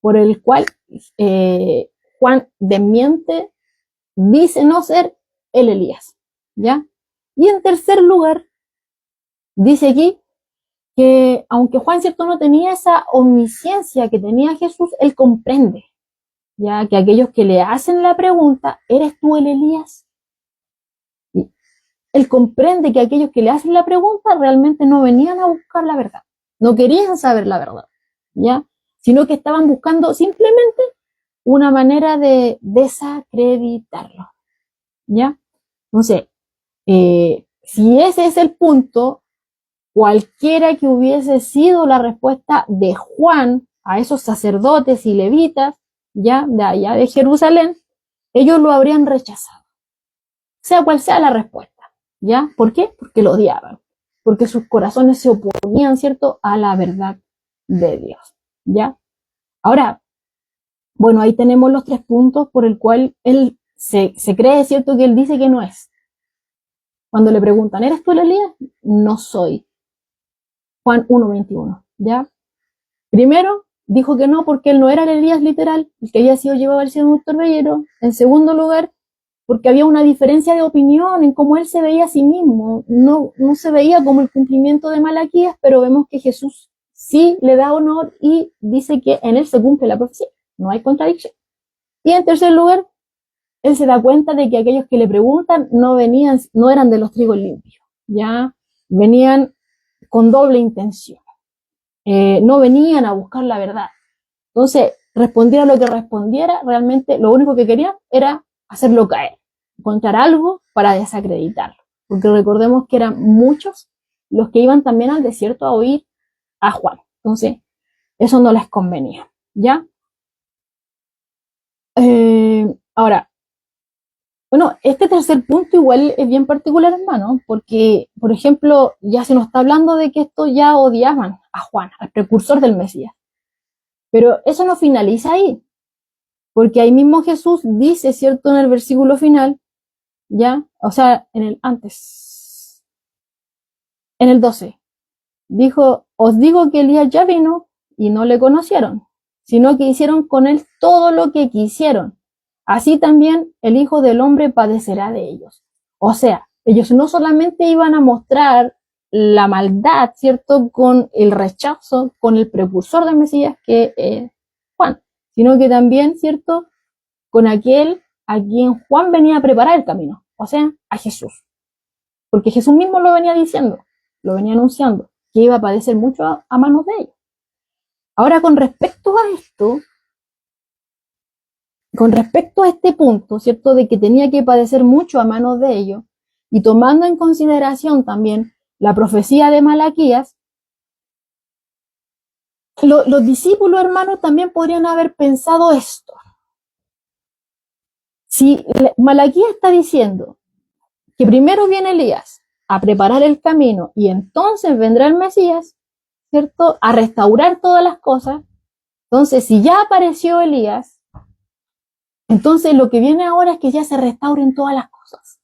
por el cual Juan desmiente, dice no ser el Elías, ¿ya? Y en tercer lugar, dice aquí que aunque Juan, cierto, no tenía esa omnisciencia que tenía Jesús, él comprende, ya que aquellos que le hacen la pregunta, ¿eres tú el Elías? Y él comprende que aquellos que le hacen la pregunta realmente no venían a buscar la verdad, no querían saber la verdad, ¿ya? Sino que estaban buscando simplemente una manera de desacreditarlo, ¿ya? Entonces, si ese es el punto, cualquiera que hubiese sido la respuesta de Juan a esos sacerdotes y levitas, ya de allá de Jerusalén, ellos lo habrían rechazado, sea cual sea la respuesta, ¿ya? ¿Por qué? Porque lo odiaban, porque sus corazones se oponían, ¿cierto?, a la verdad de Dios, ¿ya? Ahora, bueno, ahí tenemos los tres puntos por el cual él se cree, ¿cierto?, que él dice que no es. Cuando le preguntan, ¿eres tú el Elías? No soy. Juan 1:21, ¿ya? Primero, dijo que no porque él no era el Elías literal, el que había sido llevado al cielo en un torbellino. En segundo lugar, porque había una diferencia de opinión en cómo él se veía a sí mismo. No se veía como el cumplimiento de Malaquías, pero vemos que Jesús sí le da honor y dice que en él se cumple la profecía. No hay contradicción. Y en tercer lugar, él se da cuenta de que aquellos que le preguntan no eran de los trigos limpios, ya venían con doble intención, no venían a buscar la verdad. Entonces, respondiera lo que respondiera, realmente lo único que querían era hacerlo caer, encontrar algo para desacreditarlo, porque recordemos que eran muchos los que iban también al desierto a oír a Juan. Entonces, eso no les convenía, ¿ya? Ahora, bueno, este tercer punto igual es bien particular, hermano, porque, por ejemplo, ya se nos está hablando de que estos ya odiaban a Juan, al precursor del Mesías. Pero eso no finaliza ahí, porque ahí mismo Jesús dice, ¿cierto?, en el versículo final, ya, o sea, en el 12, dijo, os digo que Elías ya vino y no le conocieron, sino que hicieron con él todo lo que quisieron. Así también el Hijo del Hombre padecerá de ellos. O sea, ellos no solamente iban a mostrar la maldad, ¿cierto?, con el rechazo, con el precursor del Mesías, que es Juan, sino que también, ¿cierto?, con aquel a quien Juan venía a preparar el camino, o sea, a Jesús. Porque Jesús mismo lo venía diciendo, lo venía anunciando. que iba a padecer mucho a manos de ellos. Ahora, con respecto a esto, con respecto a este punto, ¿cierto? De que tenía que padecer mucho a manos de ellos, y tomando en consideración también la profecía de Malaquías, los discípulos, hermanos, también podrían haber pensado esto. Si Malaquías está diciendo que primero viene Elías a preparar el camino y entonces vendrá el Mesías, ¿cierto? A restaurar todas las cosas. Entonces, si ya apareció Elías, entonces lo que viene ahora es que ya se restauren todas las cosas.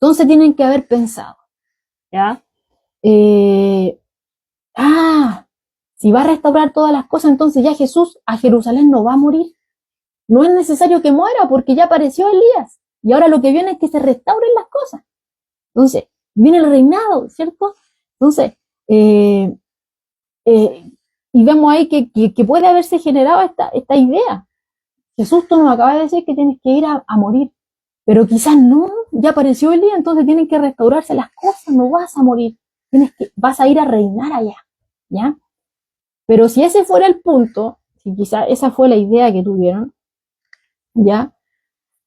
Entonces tienen que haber pensado, ¿ya? Si va a restaurar todas las cosas, entonces ya Jesús a Jerusalén no va a morir. No es necesario que muera porque ya apareció Elías. Y ahora lo que viene es que se restauren las cosas. Entonces, viene el reinado, ¿cierto? Entonces, y vemos ahí que puede haberse generado esta idea. Jesús, tú nos acabas de decir que tienes que ir a morir. Pero quizás no, ya apareció Elías, entonces tienen que restaurarse las cosas, no vas a morir. Vas a ir a reinar allá, ¿ya? Pero si ese fuera el punto, si quizás esa fue la idea que tuvieron, ¿ya?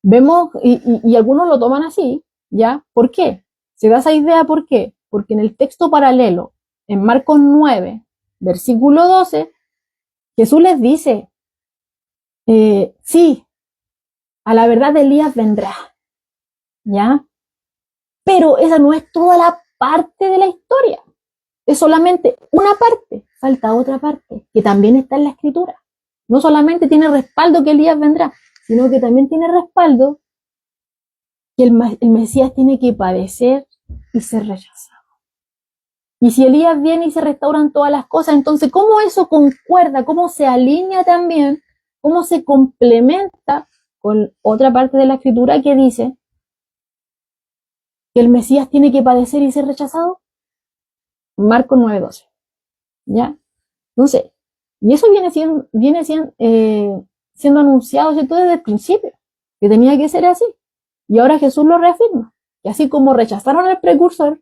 Vemos, y algunos lo toman así, ¿ya? ¿Por qué? Se da esa idea, ¿por qué? Porque en el texto paralelo, en Marcos 9, versículo 12, Jesús les dice, sí, a la verdad Elías vendrá, ¿ya? Pero esa no es toda la parte de la historia, es solamente una parte, falta otra parte, que también está en la escritura. No solamente tiene respaldo que Elías vendrá, sino que también tiene respaldo que el Mesías tiene que padecer y ser rechazado. Y si Elías viene y se restauran todas las cosas, entonces, ¿cómo eso concuerda? ¿Cómo se alinea también? ¿Cómo se complementa con otra parte de la escritura que dice que el Mesías tiene que padecer y ser rechazado? Marcos 9:12. ¿Ya? Entonces, y eso viene siendo anunciado, ¿cierto? Desde el principio, que tenía que ser así. Y ahora Jesús lo reafirma. Y así como rechazaron al precursor,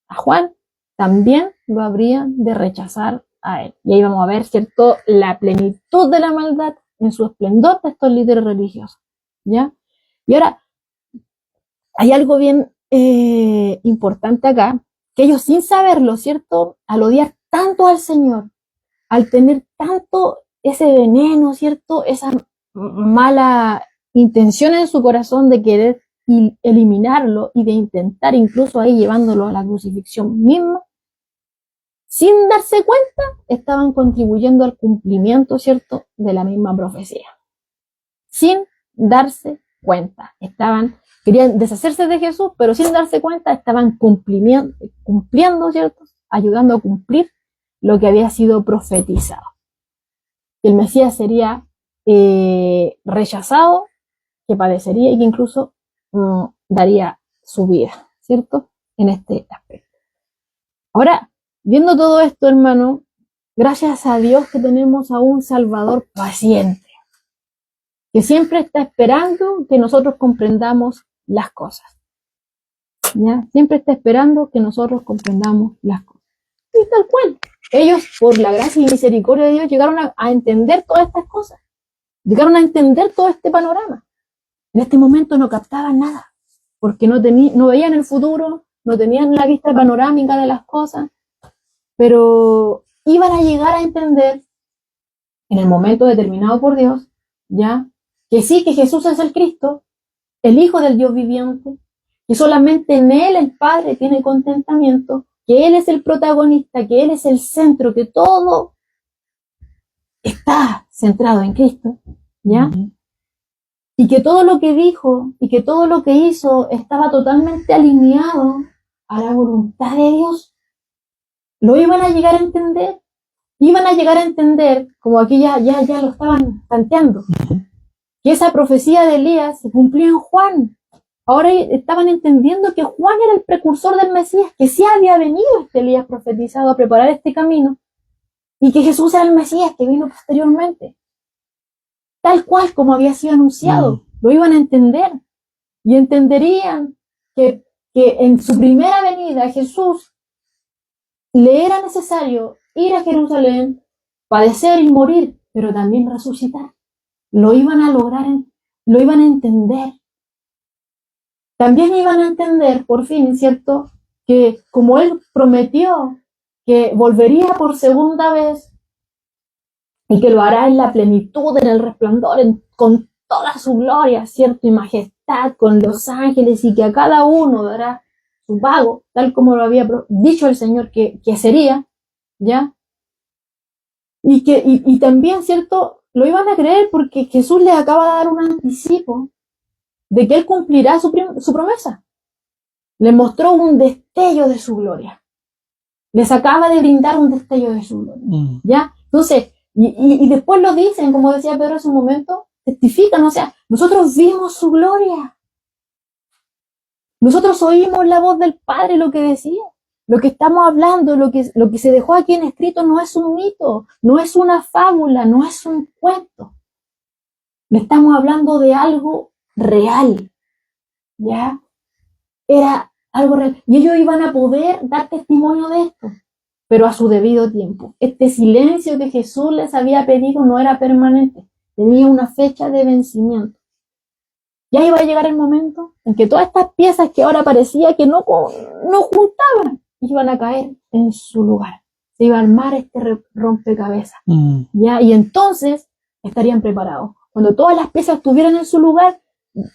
a Juan, también lo habrían de rechazar a él. Y ahí vamos a ver, ¿cierto?, la plenitud de la maldad en su esplendor de estos líderes religiosos. ¿Ya? Y ahora, hay algo bien importante acá, que ellos sin saberlo, ¿cierto?, al odiar tanto al Señor, al tener tanto ese veneno, ¿cierto?, esa mala intención en su corazón de querer eliminarlo y de intentar incluso ahí llevándolo a la crucifixión misma, sin darse cuenta, estaban contribuyendo al cumplimiento, ¿cierto?, de la misma profecía. Sin darse cuenta. Querían deshacerse de Jesús, pero sin darse cuenta estaban cumpliendo, ¿cierto?, ayudando a cumplir lo que había sido profetizado. Que el Mesías sería rechazado, que padecería y que incluso daría su vida, ¿cierto?, en este aspecto. Ahora, viendo todo esto, hermano, gracias a Dios que tenemos a un Salvador paciente, que siempre está esperando que nosotros comprendamos las cosas. ¿Ya? Siempre está esperando que nosotros comprendamos las cosas. Y tal cual. Ellos, por la gracia y misericordia de Dios, llegaron a entender todas estas cosas. Llegaron a entender todo este panorama. En este momento no captaban nada, porque no veían el futuro, no tenían la vista panorámica de las cosas, pero iban a llegar a entender en el momento determinado por Dios, ya, que sí, que Jesús es el Cristo, el Hijo del Dios viviente, que solamente en Él el Padre tiene contentamiento, que Él es el protagonista, que Él es el centro, que todo está centrado en Cristo, ¿ya? Y que todo lo que dijo y que todo lo que hizo estaba totalmente alineado a la voluntad de Dios. Lo iban a llegar a entender. Iban a llegar a entender, como aquí ya lo estaban tanteando, que esa profecía de Elías se cumplía en Juan. Ahora estaban entendiendo que Juan era el precursor del Mesías, que sí había venido este Elías profetizado a preparar este camino, y que Jesús era el Mesías que vino posteriormente. Tal cual como había sido anunciado, lo iban a entender. Y entenderían que en su primera venida Jesús le era necesario ir a Jerusalén, padecer y morir, pero también resucitar. Lo iban a lograr, lo iban a entender. También iban a entender, por fin, ¿cierto?, que como él prometió que volvería por segunda vez y que lo hará en la plenitud, en el resplandor, con toda su gloria, ¿cierto?, y majestad, con los ángeles, y que a cada uno dará su pago, tal como lo había dicho el Señor que sería, ¿ya? Y también, ¿cierto?, lo iban a creer porque Jesús les acaba de dar un anticipo de que Él cumplirá su promesa. Les mostró un destello de su gloria. Les acaba de brindar un destello de su gloria. ¿Ya? Entonces, y después lo dicen, como decía Pedro hace un momento, testifican, o sea, nosotros vimos su gloria. Nosotros oímos la voz del Padre, lo que decía. Lo que estamos hablando, lo que se dejó aquí en escrito no es un mito, no es una fábula, no es un cuento. Le estamos hablando de algo real. ¿Ya? Era algo real. Y ellos iban a poder dar testimonio de esto, pero a su debido tiempo. Este silencio que Jesús les había pedido no era permanente, tenía una fecha de vencimiento. Ya iba a llegar el momento en que todas estas piezas que ahora parecía que no juntaban, iban a caer en su lugar. Se iba a armar este rompecabezas. ¿Ya? Y entonces estarían preparados. Cuando todas las piezas estuvieran en su lugar,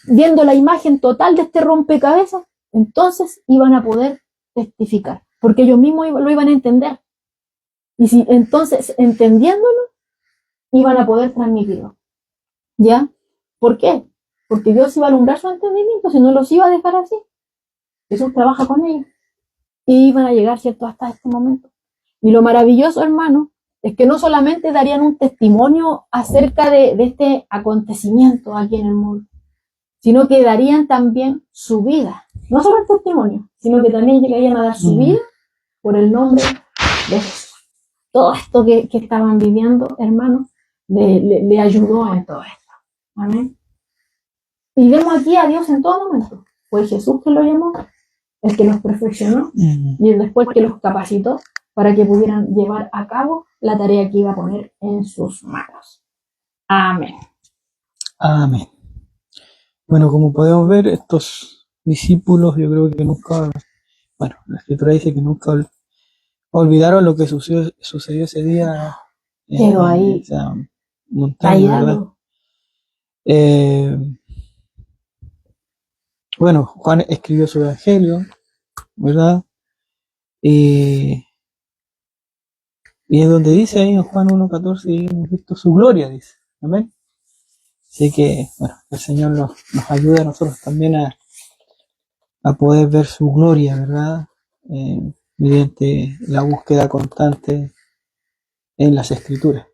viendo la imagen total de este rompecabezas, entonces iban a poder testificar, porque ellos mismos lo iban a entender. Y si entonces, entendiéndolo, iban a poder transmitirlo. ¿Ya? ¿Por qué? Porque Dios iba a alumbrar su entendimiento, si no los iba a dejar así. Jesús trabaja con ellos. Y iban a llegar, ¿cierto?, hasta este momento. Y lo maravilloso, hermano, es que no solamente darían un testimonio acerca de este acontecimiento aquí en el mundo, sino que darían también su vida. No solo el testimonio, sino que también llegarían a dar su vida por el nombre de Jesús. Todo esto que estaban viviendo, hermanos, le ayudó en todo esto. Amén. Y vemos aquí a Dios en todo momento. Fue Jesús que lo llamó, el que los perfeccionó y el después que los capacitó para que pudieran llevar a cabo la tarea que iba a poner en sus manos. Amén. Amén. Bueno, como podemos ver, estos discípulos, yo creo que nunca, bueno, la escritura dice que nunca olvidaron lo que sucedió ese día Quedó ahí, esa montaña, ¿verdad? Bueno, Juan escribió su evangelio, ¿verdad? Y es donde dice ahí en Juan 1:14, hemos visto su gloria, dice. Amén. Así que, bueno, el Señor nos ayuda a nosotros también a poder ver su gloria, ¿verdad? Mediante la búsqueda constante en las Escrituras.